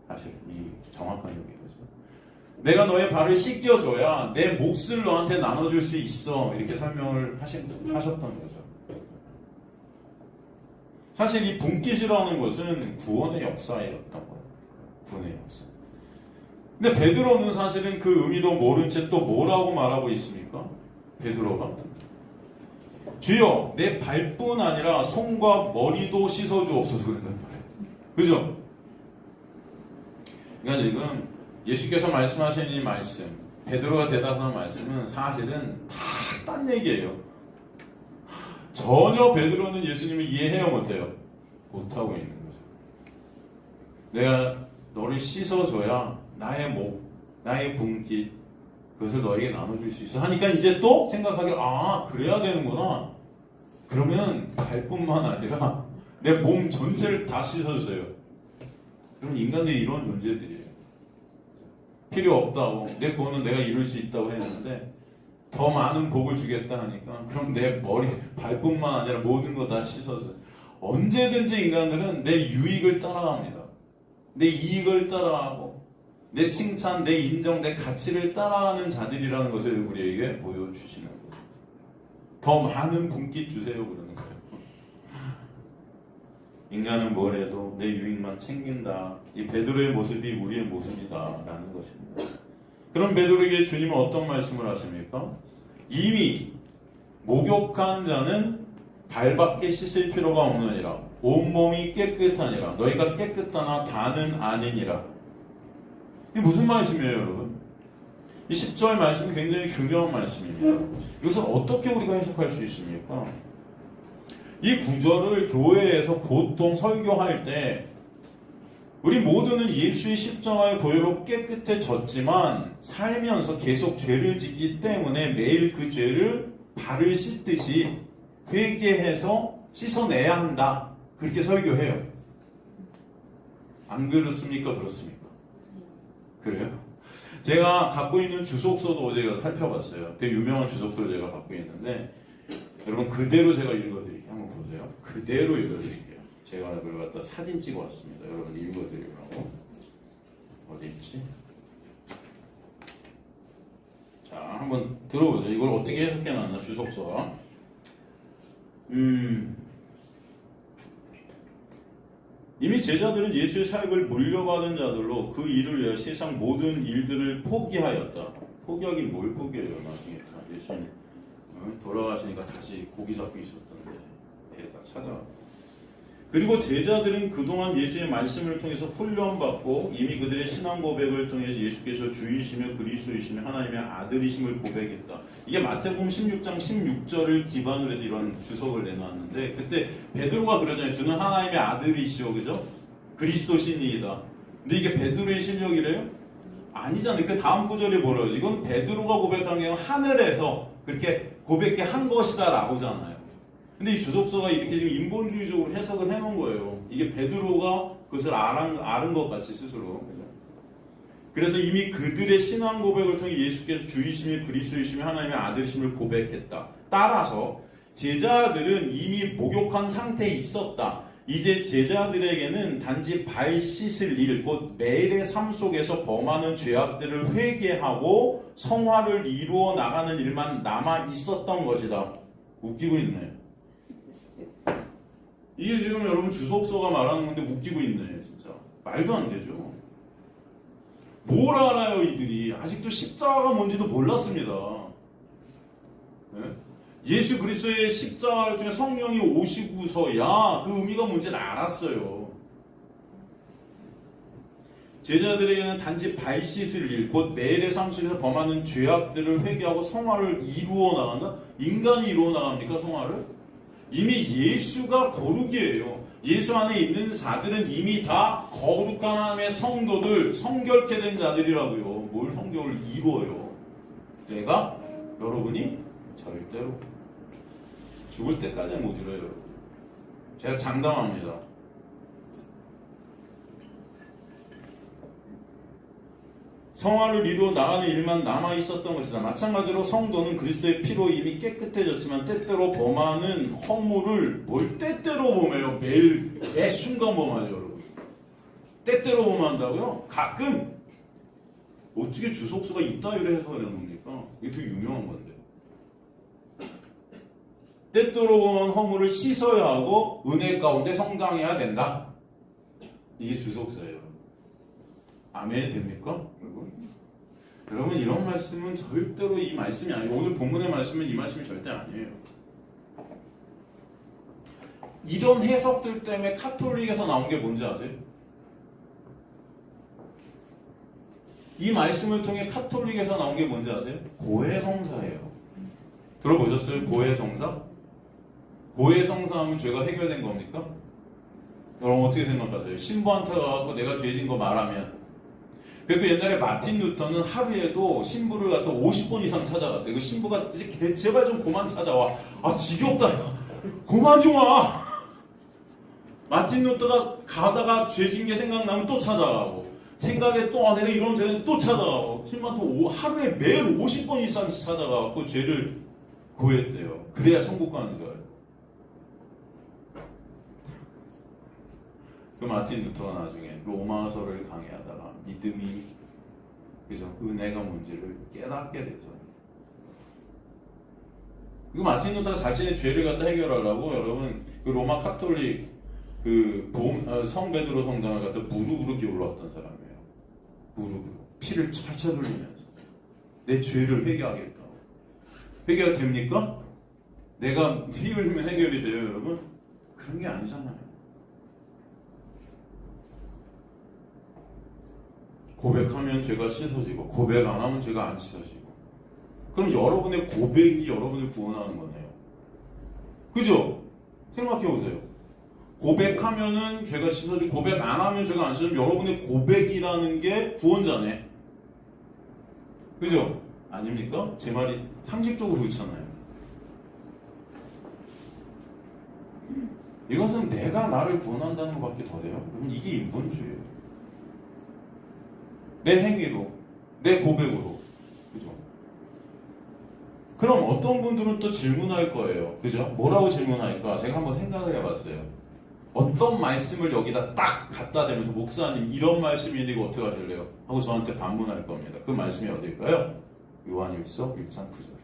사실 이 정확한 의미거죠. 내가 너의 발을 씻겨줘야 내 몫을 너한테 나눠줄 수 있어. 이렇게 설명을 하셨던 거죠. 사실 이 분깃이라는 것은 구원의 역사였던 거예요. 구원의 역사. 근데 베드로는 사실은 그 의미도 모른 채 또 뭐라고 말하고 있습니까? 베드로가 주여 내 발뿐 아니라 손과 머리도 씻어주옵소서 그런단 말이에요. 그죠? 그러니까 지금 예수께서 말씀하신 이 말씀, 베드로가 대답한 말씀은 사실은 다 딴 얘기예요. 전혀 베드로는 예수님을 이해해요 못해요? 못하고 있는 거죠. 내가 너를 씻어줘야 나의 목, 나의 분깃 그것을 너에게 나눠줄 수 있어 하니까 이제 또 생각하기를 그래야 되는구나. 그러면 발뿐만 아니라 내 몸 전체를 다 씻어주세요. 그럼 인간들이 이런 존재들이에요. 필요 없다고 내 구원은 내가 이룰 수 있다고 했는데 더 많은 복을 주겠다 하니까 그럼 내 머리 발뿐만 아니라 모든 거 다 씻어서 언제든지 인간들은 내 유익을 따라갑니다. 내 이익을 따라가고 내 칭찬, 내 인정, 내 가치를 따라가는 자들이라는 것을 우리에게 보여주시는 거예요. 더 많은 분깃 주세요 그러는 거예요. 인간은 뭘 해도 내 유익만 챙긴다. 이 베드로의 모습이 우리의 모습이다라는 것입니다. 그럼 베드로에게 주님은 어떤 말씀을 하십니까? 이미 목욕한 자는 발밖에 씻을 필요가 없느니라. 온몸이 깨끗하니라. 너희가 깨끗하나 다는 아니니라. 이게 무슨 말씀이에요 여러분? 이 10절 말씀이 굉장히 중요한 말씀입니다. 이것을 어떻게 우리가 해석할 수 있습니까? 이 구절을 교회에서 보통 설교할 때 우리 모두는 예수의 십자가의 보혈로 깨끗해졌지만 살면서 계속 죄를 짓기 때문에 매일 그 죄를 발을 씻듯이 회개해서 씻어내야 한다. 그렇게 설교해요. 안 그렇습니까? 그렇습니까? 그래요? 제가 갖고 있는 주석서도 어제 가서 살펴봤어요. 되게 유명한 주석서를 제가 갖고 있는데 여러분 그대로 제가 읽어드릴게요. 한번 보세요. 그대로 읽어드릴게요. 제가 그걸 갖다 사진 찍어 왔습니다. 여러분 읽어드리려고. 어디 있지? 자, 한번 들어보세요. 이걸 어떻게 해석해놨나 주석서가. 이미 제자들은 예수의 사역을 물려받은 자들로 그 일을 위해 세상 모든 일들을 포기하였다. 포기하긴 뭘 포기해요. 나중에 다 예수님 돌아가시니까 다시 고기 잡고 있었던데 다 찾아. 그리고 제자들은 그동안 예수의 말씀을 통해서 훈련받고 이미 그들의 신앙 고백을 통해서 예수께서 주이시며 그리스도이시며 하나님의 아들이심을 고백했다. 이게 마태복음 16장 16절을 기반으로 해서 이런 주석을 내놨는데 그때 베드로가 그러잖아요. 주는 하나님의 아들이시오, 그죠? 그리스도 신이이다. 근데 이게 베드로의 실력이래요? 아니잖아요. 그 다음 구절이 뭐래요? 이건 베드로가 고백한 게 하늘에서 그렇게 고백해 한 것이다 라고잖아요. 근데 이 주석서가 이렇게 지금 인본주의적으로 해석을 해놓은 거예요. 이게 베드로가 그것을 아는 것 같이 스스로. 그죠? 그래서 이미 그들의 신앙 고백을 통해 예수께서 주이시며 그리스도이시며 하나님의 아들이심을 고백했다. 따라서 제자들은 이미 목욕한 상태에 있었다. 이제 제자들에게는 단지 발 씻을 일, 곧 매일의 삶 속에서 범하는 죄악들을 회개하고 성화를 이루어 나가는 일만 남아 있었던 것이다. 웃기고 있네. 이게 지금 여러분 주석서가 말하는 건데 웃기고 있네. 진짜 말도 안 되죠. 뭘 알아요 이들이. 아직도 십자가가 뭔지도 몰랐습니다. 네? 예수 그리스도의 십자가를 통해 성령이 오시고서야 그 의미가 뭔지는 알았어요. 제자들에게는 단지 발 씻을 일, 곧 매일의 삶 속에서 범하는 죄악들을 회개하고 성화를 이루어 나간다? 인간이 이루어 나갑니까 성화를? 이미 예수가 거룩이에요. 예수 안에 있는 자들은 이미 다 거룩한 하나님의 성도들, 성결케 된 자들이라고요. 뭘 성경을 이루어요? 내가? 여러분이? 절대로 죽을 때까지 못 이뤄요. 제가 장담합니다. 성화를 이루어 나가는 일만 남아있었던 것이다. 마찬가지로 성도는 그리스도의 피로 이미 깨끗해졌지만 때때로 범하는 허물을 뭘 때때로 범해요. 매일 매 순간 범하죠. 여러분. 때때로 범한다고요? 가끔 어떻게 주석수가 있다 이래 해석이 되는 겁니까? 이게 되게 유명한 건데. 때때로 허물을 씻어야 하고 은혜 가운데 성장해야 된다. 이게 주석사예요. 아멘이 됩니까? 여러분 이런 말씀은 절대로 이 말씀이 아니에요. 오늘 본문의 말씀은 이 말씀이 절대 아니에요. 이런 해석들 때문에 카톨릭에서 나온 게 뭔지 아세요? 이 말씀을 통해 카톨릭에서 나온 게 뭔지 아세요? 고해성사예요. 들어보셨어요? 고해성사? 고해성사 하면 죄가 해결된 겁니까? 여러분 어떻게 생각하세요? 신부한테 가서 내가 죄진 거 말하면, 그리고 옛날에 마틴 루터는 하루에도 신부를 갖다 50번 이상 찾아갔대. 그 신부가 제발 좀 그만 찾아와. 아 지겹다. 그만 좀 와. 마틴 루터가 가다가 죄진 게 생각나면 또 찾아가고, 생각에 또 내가 이런 죄는 또 찾아가고, 신부한테 하루에 매일 50번 이상 찾아가고 죄를 고했대요. 그래야 천국 가는 줄 알고. 그 마틴 루터가 나중에 로마서를 강의하다가 믿음이, 그죠? 은혜가 뭔지를 깨닫게 돼서, 그 마틴 루터가 자신의 죄를 갖다 해결하려고 여러분 그 로마 카톨릭 그 성 베드로 성당을 갖다 무릎으로 기울었던 사람이에요. 무릎으로 피를 철철 흘리면서 내 죄를 회개하겠다고. 회개가 됩니까? 내가 피 흘리면 해결이 돼요, 여러분? 그런 게 아니잖아요. 고백하면 죄가 씻어지고 고백 안 하면 죄가 안 씻어지고. 그럼 여러분의 고백이 여러분을 구원하는 거네요. 그죠? 생각해 보세요. 고백하면은 죄가 씻어지고 고백 안 하면 죄가 안 씻어지면 여러분의 고백이라는 게 구원자네. 그죠? 아닙니까? 제 말이 상식적으로 그렇잖아요. 이것은 내가 나를 구원한다는 것밖에 더 돼요. 이게 인본주의예요. 내 행위로, 내 고백으로. 그죠? 그럼 어떤 분들은 또 질문할 거예요. 그죠? 뭐라고 질문할까? 제가 한번 생각을 해봤어요. 어떤 말씀을 여기다 딱 갖다 대면서 목사님 이런 말씀인데 이거 어떻게 하실래요? 하고 저한테 반문할 겁니다. 그 말씀이 어딜까요? 요한일서 1장 9절이에요.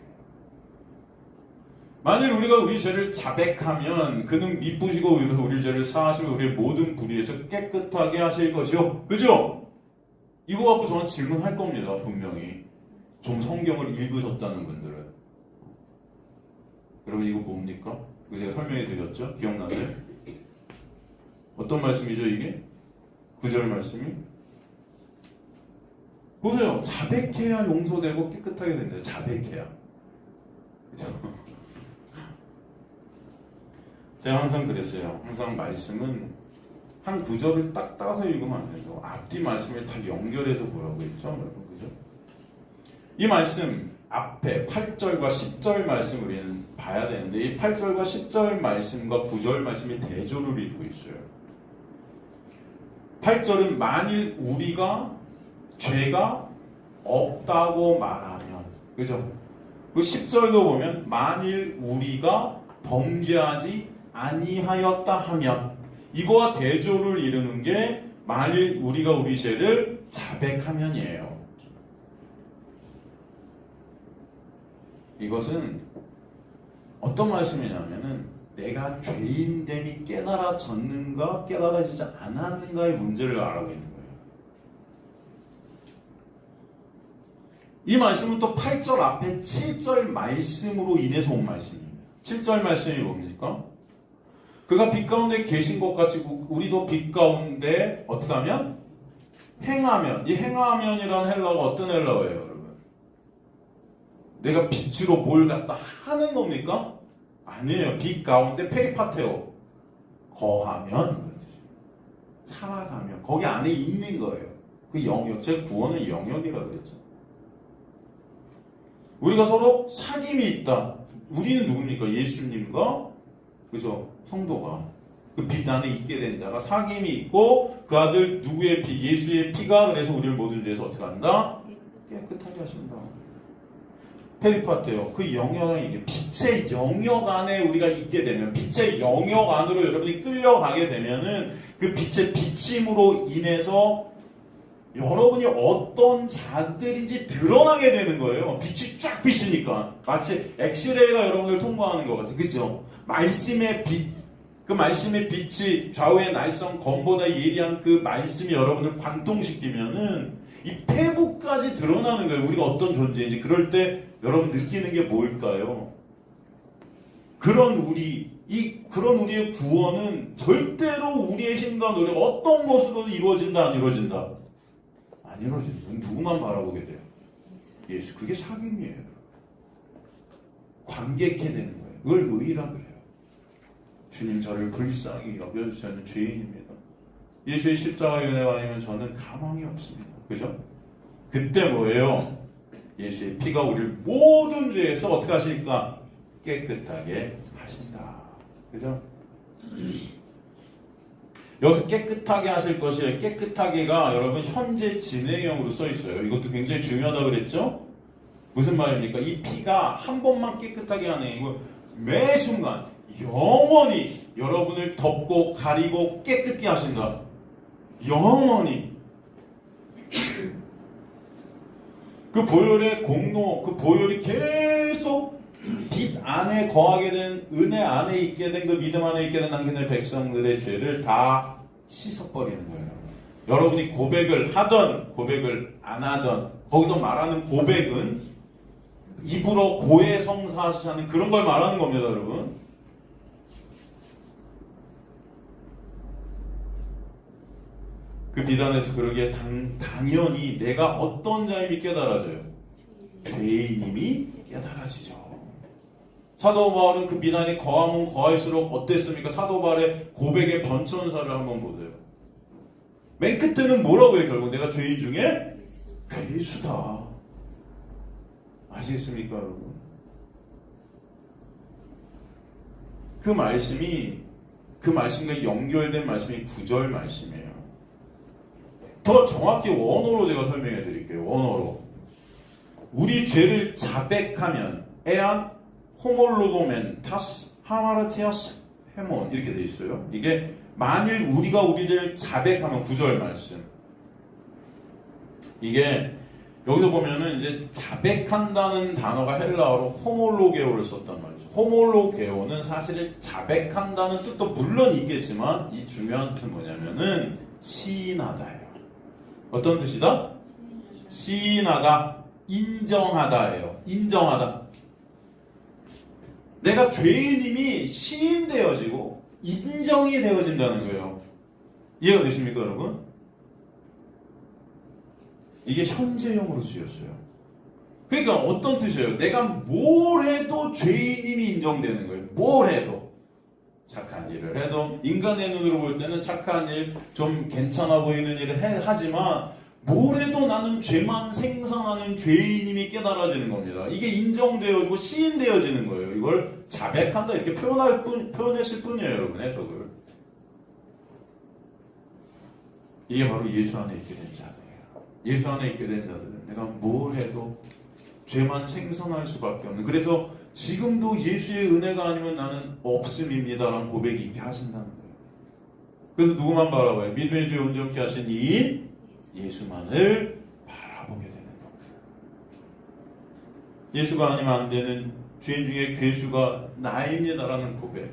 만일 우리가 우리 죄를 자백하면 그는 미쁘시고 우리 죄를 사하시면 우리의 모든 불의에서 깨끗하게 하실 것이요. 그죠? 이거 갖고 저한테 질문할 겁니다. 분명히. 좀 성경을 읽으셨다는 분들은. 여러분 이거 뭡니까? 이거 제가 설명해 드렸죠? 기억나세요? 어떤 말씀이죠 이게? 9절 말씀이? 보세요. 자백해야 용서되고 깨끗하게 된대요. 자백해야. 그죠? 제가 항상 그랬어요. 항상 말씀은 한 구절을 딱 따서 읽으면 안 돼요. 앞뒤 말씀을 다 연결해서 보라고 했죠, 여러분. 그죠? 이 말씀 앞에 8절과 10절 말씀 우리는 봐야 되는데, 이 8절과 10절 말씀과 9절 말씀이 대조를 이루고 있어요. 8절은 만일 우리가 죄가 없다고 말하면, 그죠? 그 10절도 보면 만일 우리가 범죄하지 아니하였다 하면, 이거와 대조를 이루는 게 만일 우리가 우리 죄를 자백하면이에요. 이것은 어떤 말씀이냐면은 내가 죄인됨이 깨달아졌는가 깨달아지지 않았는가의 문제를 알아보고 있는 거예요. 이 말씀은 또 8절 앞에 7절 말씀으로 인해서 온 말씀입니다. 7절 말씀이 뭡니까? 그가 빛 가운데 계신 것 같이 우리도 빛 가운데 어떻게 하면? 행하면. 이 행하면이라는 헬라어가 어떤 헬라어예요, 여러분? 내가 빛으로 뭘 갖다 하는 겁니까? 아니에요. 빛 가운데 페리파테오. 거하면 그런 뜻이에요. 살아가면. 거기 안에 있는 거예요. 그 영역. 제 구원은 영역이라 그랬죠. 우리가 서로 사귐이 있다. 우리는 누굽니까? 예수님과 그죠? 성도가 그 빛 안에 있게 된 자가 사귐이 있고 그 아들 누구의 피? 예수의 피가 그래서 우리를 모든 죄에서 어떻게 한다? 깨끗하게 하신다. 페리파테요. 그 영역이 이게 빛의 영역 안에 우리가 있게 되면, 빛의 영역 안으로 여러분이 끌려가게 되면은 그 빛의 비침으로 인해서 여러분이 어떤 자들인지 드러나게 되는 거예요. 빛이 쫙 비추니까. 마치 엑스레이가 여러분을 통과하는 것 같아요. 그죠? 말씀의 빛, 그 말씀의 빛이 좌우의 날성 검보다 예리한 그 말씀이 여러분을 관통시키면은 이 폐부까지 드러나는 거예요. 우리가 어떤 존재인지. 그럴 때 여러분 느끼는 게 뭘까요? 그런 우리의 구원은 절대로 우리의 힘과 노력 어떤 것으로도 이루어진다, 안 이루어진다? 안 이루어진다. 누구만 바라보게 돼요? 예수. 그게 사귐이에요. 관객해 되는 거예요. 그걸 의라 그래요. 주님, 저를 불쌍히 여겨주셔야 하는 죄인입니다. 예수의 십자가의 은혜가 아니면 저는 가망이 없습니다. 그죠? 그때 뭐예요? 예수의 피가 우리를 모든 죄에서 어떻게 하실까? 깨끗하게 하신다. 그죠? 여기서 깨끗하게 하실 것이에요. 깨끗하게가 여러분 현재 진행형으로 써 있어요. 이것도 굉장히 중요하다고 그랬죠? 무슨 말입니까? 이 피가 한 번만 깨끗하게 하는 게 아니고 매 순간 영원히 여러분을 덮고 가리고 깨끗게 하신다. 영원히. 그 보혈의 공로, 그 보혈이 계속 빛 안에 거하게 된, 은혜 안에 있게 된, 그 믿음 안에 있게 된 남겨진 백성들의 죄를 다 씻어버리는 거예요. 여러분이 고백을 하던, 고백을 안 하던, 거기서 말하는 고백은 입으로 고해성사하시는 그런 걸 말하는 겁니다, 여러분. 그 비단에서 그러기에 당연히 내가 어떤 자임이 깨달아져요? 죄인임이 깨달아지죠. 사도 바울은 그 비단에 거하면 거할수록 어땠습니까? 사도 바울의 고백의 변천사를 한번 보세요. 맨 끝에는 뭐라고 해요? 결국 내가 죄인 중에 괴수다. 아시겠습니까, 여러분? 그 말씀과 연결된 말씀이 9절 말씀이에요. 더 정확히 원어로 제가 설명해 드릴게요. 원어로. 우리 죄를 자백하면 에안 호몰로고멘 타스 하마르티아스 헤몬 이렇게 돼 있어요. 이게 만일 우리가 우리 죄를 자백하면 9절 말씀. 이게 여기서 보면은 이제 자백한다는 단어가 헬라어로 호몰로게오를 썼단 말이죠. 호몰로게오는 사실 자백한다는 뜻도 물론 있겠지만 이 중요한 뜻은 뭐냐면은 시인하다예요. 어떤 뜻이다? 시인하다, 인정하다예요. 인정하다. 내가 죄인임이 시인되어지고 인정이 되어진다는 거예요. 이해가 되십니까, 여러분? 이게 현재형으로 쓰였어요. 그러니까 어떤 뜻이에요? 내가 뭘 해도 죄인임이 인정되는 거예요. 뭘 해도. 착한 일을 해도 인간의 눈으로 볼 때는 착한 일, 좀 괜찮아 보이는 일을 하지만 뭘 해도 나는 죄만 생산하는 죄인임이 깨달아지는 겁니다. 이게 인정되어지고 시인되어지는 거예요. 이걸 자백한다 이렇게 표현했을 뿐이에요, 여러분. 해석을. 이게 바로 예수 안에 있게 된 자들이에요. 예수 안에 있게 된 자들은 내가 뭘 해도 죄만 생산할 수밖에 없는. 그래서 지금도 예수의 은혜가 아니면 나는 없음입니다라는 고백이 있게 하신다는 거예요. 그래서 누구만 바라봐요? 믿음의 죄 온전케 하신 이인 예수만을 바라보게 되는 것이에요. 예수가 아니면 안 되는 죄인 중에 괴수가 나입니다라는 고백.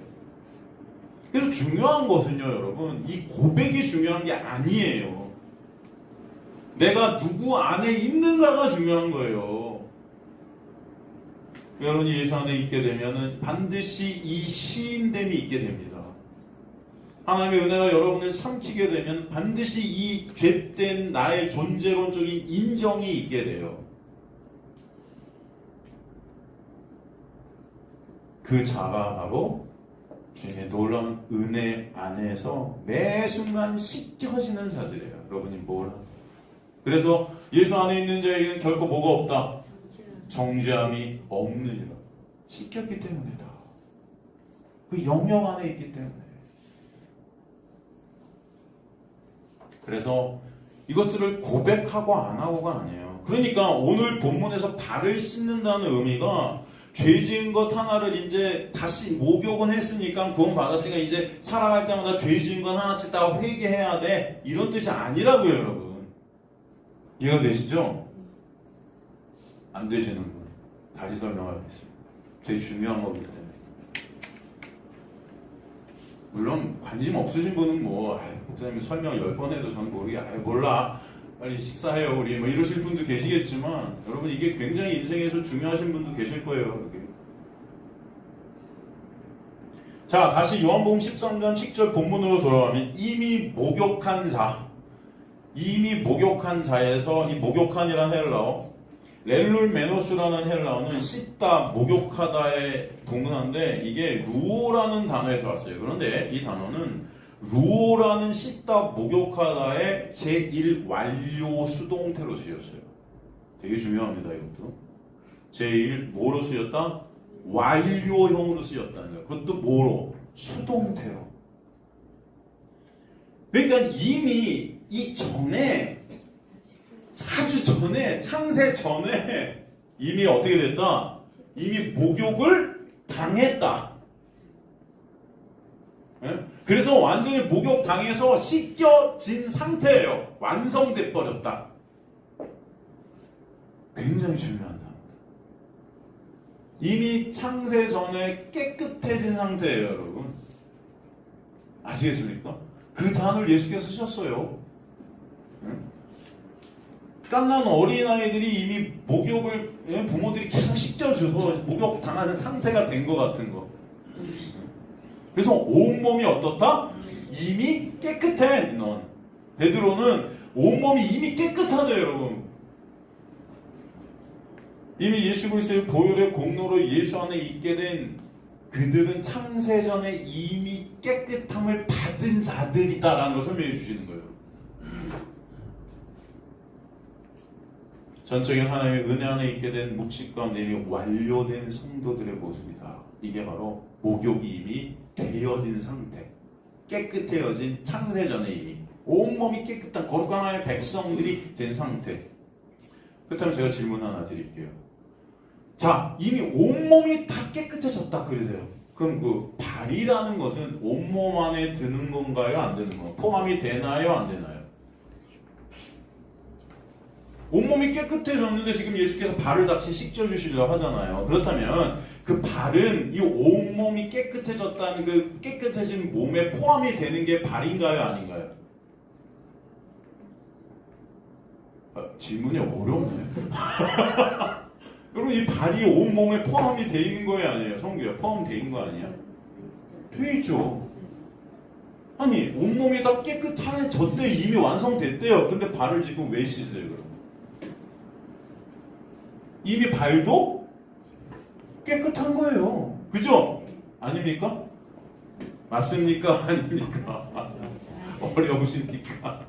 그래서 중요한 것은요, 여러분, 이 고백이 중요한 게 아니에요. 내가 누구 안에 있는가가 중요한 거예요. 여러분이 예수 안에 있게 되면은 반드시 이 시인됨이 있게 됩니다. 하나님의 은혜가 여러분을 삼키게 되면 반드시 이 죄된 나의 존재론적인 인정이 있게 돼요. 그 자가 바로 주님의 놀라운 은혜 안에서 매 순간 씻겨지는 자들이에요. 여러분이 뭐라? 그래서 예수 안에 있는 자에게는 결코 뭐가 없다? 정죄함이 없느니라. 씻겼기 때문이다. 그 영역 안에 있기 때문에. 그래서 이것들을 고백하고 안 하고가 아니에요. 그러니까 오늘 본문에서 발을 씻는다는 의미가 죄 지은 것 하나를 이제 다시 목욕은 했으니까 구원 받았으니까 이제 살아갈 때마다 죄 지은 것 하나씩 다 회개해야 돼. 이런 뜻이 아니라고요, 여러분. 이해가 되시죠? 안 되시는 분 다시 설명하겠습니다. 되게 중요한 거기 때문에. 물론 관심 없으신 분은 뭐 목사님 설명 10번 해도 저는 모르게 몰라 빨리 식사해요 우리 뭐 이러실 분도 계시겠지만 여러분 이게 굉장히 인생에서 중요하신 분도 계실 거예요. 여기. 자, 다시 요한복음 13장 10절 본문으로 돌아가면 이미 목욕한 자에서 이 목욕한이라는 헬라어 렐룰메노스라는 헬라어는 씻다, 목욕하다의 동근한데 이게 루오라는 단어에서 왔어요. 그런데 이 단어는 루오라는 씻다, 목욕하다의 제1 완료 수동태로 쓰였어요. 되게 중요합니다. 이것도. 제1 뭐로 쓰였다? 완료형으로 쓰였다는 거예요. 그것도 뭐로? 수동태로. 그러니까 이미 이 전에 아주 전에 창세 전에 이미 어떻게 됐다? 이미 목욕을 당했다. 예? 그래서 완전히 목욕 당해서 씻겨진 상태예요. 완성돼 버렸다. 굉장히 중요한 단어입니다. 이미 창세 전에 깨끗해진 상태예요, 여러분. 아시겠습니까? 그 단어를 예수께서 쓰셨어요. 갓난 어린아이들이 이미 목욕을 부모들이 계속 씻겨줘서 목욕 당하는 상태가 된 것 같은 거. 그래서 온몸이 어떻다? 이미 깨끗해. 넌 베드로는 온몸이 이미 깨끗하대요, 여러분. 이미 예수 그리스도의 보혈의 공로로 예수 안에 있게 된 그들은 창세전에 이미 깨끗함을 받은 자들이다라는 걸 설명해 주시는 거예요. 전적인 하나님의 은혜 안에 있게 된 묵식 가운데 이미 완료된 성도들의 모습이다. 이게 바로 목욕이 이미 되어진 상태, 깨끗해진 창세전에 이미 온몸이 깨끗한 거룩한 하나님의 백성들이 된 상태. 그렇다면 제가 질문 하나 드릴게요. 자, 이미 온몸이 다 깨끗해졌다 그러세요. 그럼 그 발이라는 것은 온몸 안에 드는 건가요? 안 드는 건가요? 포함이 되나요? 안 되나요? 온몸이 깨끗해졌는데 지금 예수께서 발을 다시 씻겨주시려고 하잖아요. 그렇다면 그 발은 이 온몸이 깨끗해졌다는 그 깨끗해진 몸에 포함이 되는 게 발인가요? 아닌가요? 질문이 어렵네. 여러분 이 발이 온몸에 포함이 돼 있는 거예요? 아니에요? 성규야 포함되어 있는 거 아니야? 돼 있죠. 아니 온몸이 다 깨끗해졌대. 이미 완성됐대요. 근데 발을 지금 왜 씻어요? 그럼? 이미 발도 깨끗한 거예요. 그죠? 아닙니까? 맞습니까? 아닙니까? 어려우십니까?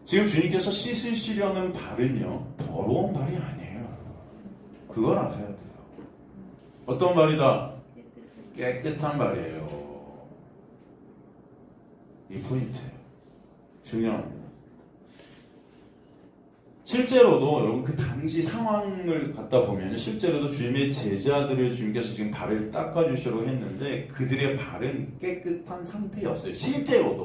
지금 주님께서 씻으시려는 발은요, 더러운 발이 아니에요. 그걸 아셔야 돼요. 어떤 발이다? 깨끗한 발이에요. 이 포인트예요. 중요합니다. 실제로도 여러분 그 당시 상황을 갖다 보면 실제로도 주님의 제자들을 주님께서 지금 발을 닦아주시려고 했는데 그들의 발은 깨끗한 상태였어요. 실제로도.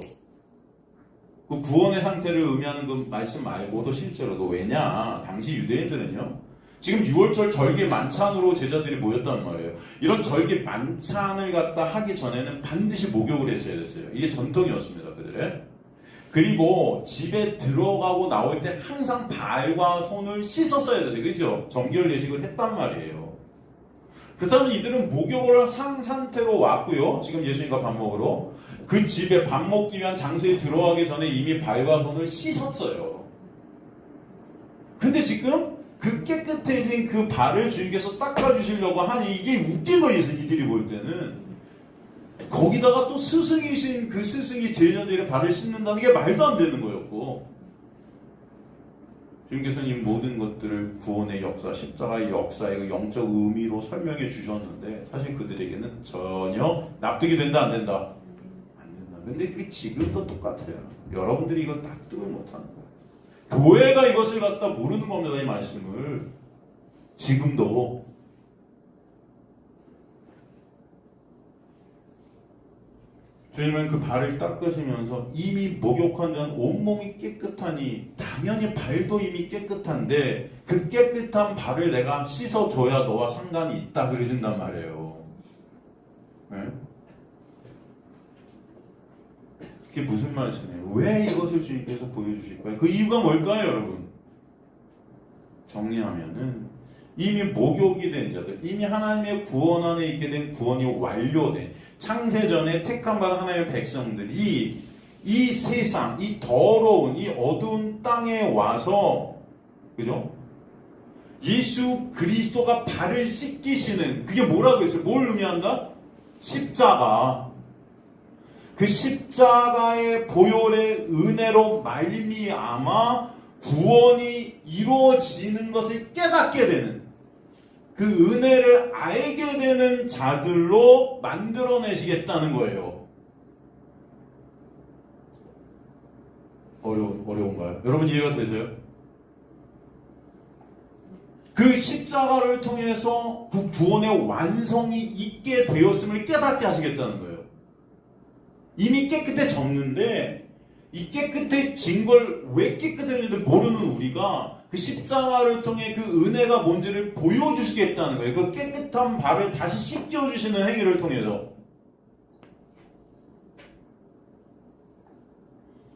그 구원의 상태를 의미하는 그 말씀 말고도 실제로도. 왜냐? 당시 유대인들은요. 지금 6월절 절기 만찬으로 제자들이 모였단 말이에요. 이런 절기 만찬을 갖다 하기 전에는 반드시 목욕을 했어야 됐어요. 이게 전통이었습니다. 그들의. 그리고 집에 들어가고 나올 때 항상 발과 손을 씻었어야 됐어요. 그죠? 정결례식을 했단 말이에요. 그렇다면 이들은 목욕을 한 상태로 왔고요. 지금 예수님과 밥 먹으러. 그 집에 밥 먹기 위한 장소에 들어가기 전에 이미 발과 손을 씻었어요. 근데 지금 그 깨끗해진 그 발을 주님께서 닦아주시려고 하니 이게 웃긴 거예요. 이들이 볼 때는. 거기다가 또 스승이신 그 스승이 제자들의 발을 씻는다는 게 말도 안 되는 거였고 주님께서는 이 모든 것들을 구원의 역사, 십자가의 역사의 그 영적 의미로 설명해 주셨는데 사실 그들에게는 전혀 납득이 된다 안 된다? 안 된다. 근데 그게 지금도 똑같아요. 여러분들이 이걸 납득을 못하는 거예요. 교회가 이것을 갖다 모르는 겁니다. 이 말씀을. 지금도. 주님은 그 발을 닦으시면서 이미 목욕한 자는 온몸이 깨끗하니 당연히 발도 이미 깨끗한데 그 깨끗한 발을 내가 씻어줘야 너와 상관이 있다 그러신단 말이에요. 네? 그게 무슨 말씀이에요? 왜 이것을 주님께서 보여주실까요? 그 이유가 뭘까요, 여러분? 정리하면은 이미 목욕이 된 자들, 이미 하나님의 구원 안에 있게 된 구원이 완료된 창세전에 택한 받은 하나님의 백성들이 이 세상, 이 더러운, 이 어두운 땅에 와서, 그죠? 예수 그리스도가 발을 씻기시는, 그게 뭐라고 했어요? 뭘 의미한다? 십자가. 그 십자가의 보혈의 은혜로 말미암아 구원이 이루어지는 것을 깨닫게 되는, 그 은혜를 알게 되는 자들로 만들어내시겠다는 거예요. 어려운가요? 여러분 이해가 되세요? 그 십자가를 통해서 그 구원의 완성이 있게 되었음을 깨닫게 하시겠다는 거예요. 이미 깨끗해졌는데 이 깨끗해진 걸 왜 깨끗해졌는지 모르는 우리가 그 십자가를 통해 그 은혜가 뭔지를 보여주시겠다는 거예요. 그 깨끗한 발을 다시 씻겨주시는 행위를 통해서.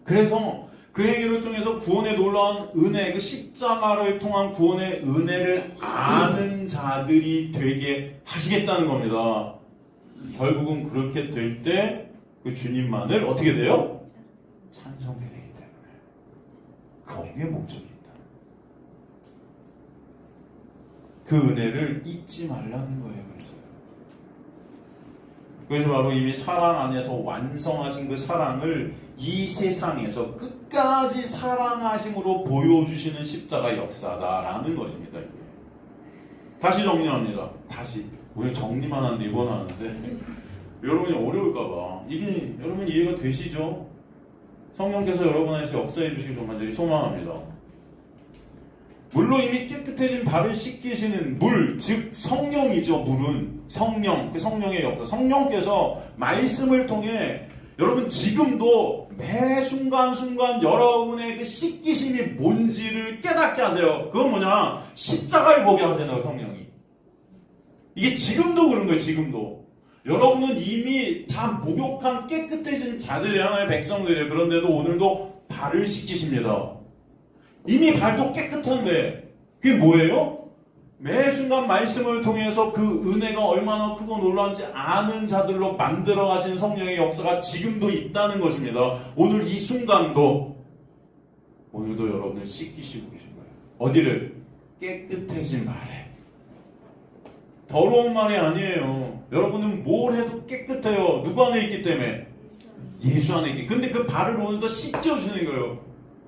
그래서 그 행위를 통해서 구원의 놀라운 은혜, 그 십자가를 통한 구원의 은혜를 아는 자들이 되게 하시겠다는 겁니다. 결국은 그렇게 될 때 그 주님만을 어떻게 돼요? 찬송하게 되기 때문에. 거기에 목적이 있다. 그 은혜를 잊지 말라는 거예요. 그래서 바로 이미 사랑 안에서 완성하신 그 사랑을 이 세상에서 끝까지 사랑하심으로 보여주시는 십자가 역사다라는 것입니다. 이게. 다시 정리합니다. 다시. 우리 정리만 하는데 이번 하는데 여러분이 어려울까봐. 이게 여러분 이해가 되시죠? 성령께서 여러분 안에서 역사해 주시길 좀 간절히 소망합니다. 물로 이미 깨끗해진 발을 씻기시는 물, 즉 성령이죠. 물은 성령, 그 성령의 역사. 성령께서 말씀을 통해 여러분 지금도 매 순간순간 여러분의 그 씻기심이 뭔지를 깨닫게 하세요. 그건 뭐냐? 십자가를 보게 하잖아요. 성령이. 이게 지금도 그런 거예요. 지금도. 여러분은 이미 다 목욕한 깨끗해진 자들이 하나의 백성들이에요. 그런데도 오늘도 발을 씻기십니다. 이미 발도 깨끗한데 그게 뭐예요? 매 순간 말씀을 통해서 그 은혜가 얼마나 크고 놀라운지 아는 자들로 만들어 가신 성령의 역사가 지금도 있다는 것입니다. 오늘 이 순간도 오늘도 여러분을 씻기시고 계신 거예요. 어디를? 깨끗해진 발에. 더러운 말이 아니에요. 여러분은 뭘 해도 깨끗해요. 누구 안에 있기 때문에? 예수 안에 있기. 근데 그 발을 오늘도 씻겨주시는 거예요.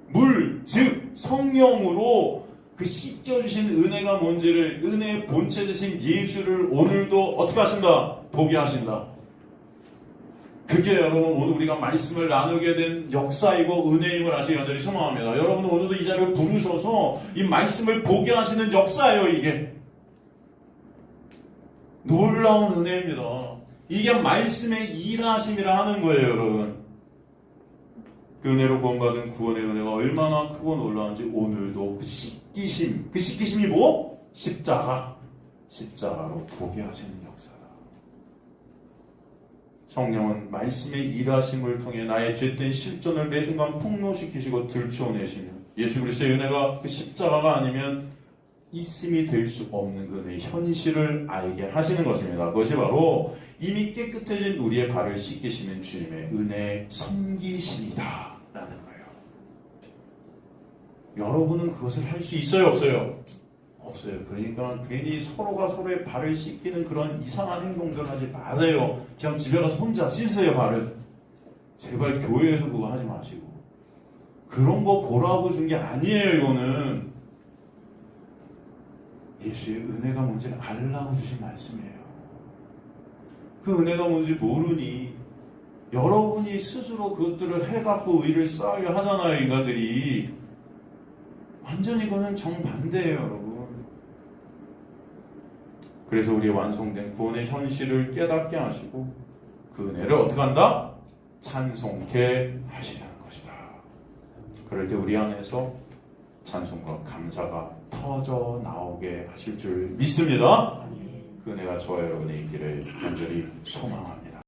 물, 즉 성령으로 그 씻겨주신 은혜가 뭔지를, 은혜의 본체 되신 예수를 오늘도 어떻게 하신다? 보게 하신다. 그게 여러분 오늘 우리가 말씀을 나누게 된 역사이고 은혜임을 아시기 간절히 소망합니다. 여러분은 오늘도 이 자리를 부르셔서 이 말씀을 보게 하시는 역사예요. 이게 놀라운 은혜입니다. 이게 말씀의 일하심이라 하는 거예요. 여러분, 그 은혜로 구원받은 구원의 은혜가 얼마나 크고 놀라운지 오늘도 그 씻기심이 뭐? 십자가로 보게 하시는 역사다. 성령은 말씀의 일하심을 통해 나의 죄된 실존을 매순간 폭로시키시고 들추어내시며 예수 그리스도의 은혜가 그 십자가가 아니면 있음이 될 수 없는 그 은혜의 현실을 알게 하시는 것입니다. 그것이 바로 이미 깨끗해진 우리의 발을 씻기시는 주님의 은혜의 섬기심이다 라는 거예요. 여러분은 그것을 할 수 있어요? 없어요? 없어요. 그러니까 괜히 서로가 서로의 발을 씻기는 그런 이상한 행동들 하지 마세요. 그냥 집에 가서 혼자 씻으세요. 발을. 제발 교회에서 그거 하지 마시고. 그런 거 보라고 준 게 아니에요. 이거는 예수의 은혜가 뭔지를 알라고 주신 말씀이에요. 그 은혜가 뭔지 모르니 여러분이 스스로 그것들을 해갖고 의를 쌓으려 하잖아요. 인간들이. 완전히 그거는 정반대예요. 여러분. 그래서 우리의 완성된 구원의 현실을 깨닫게 하시고 그 은혜를 어떻게 한다? 찬송케 하시려는 것이다. 그럴 때 우리 안에서 찬송과 감사가 터져 나오게 하실 줄 믿습니다. 그 은혜가 저와 여러분의 있기를 간절히 소망합니다.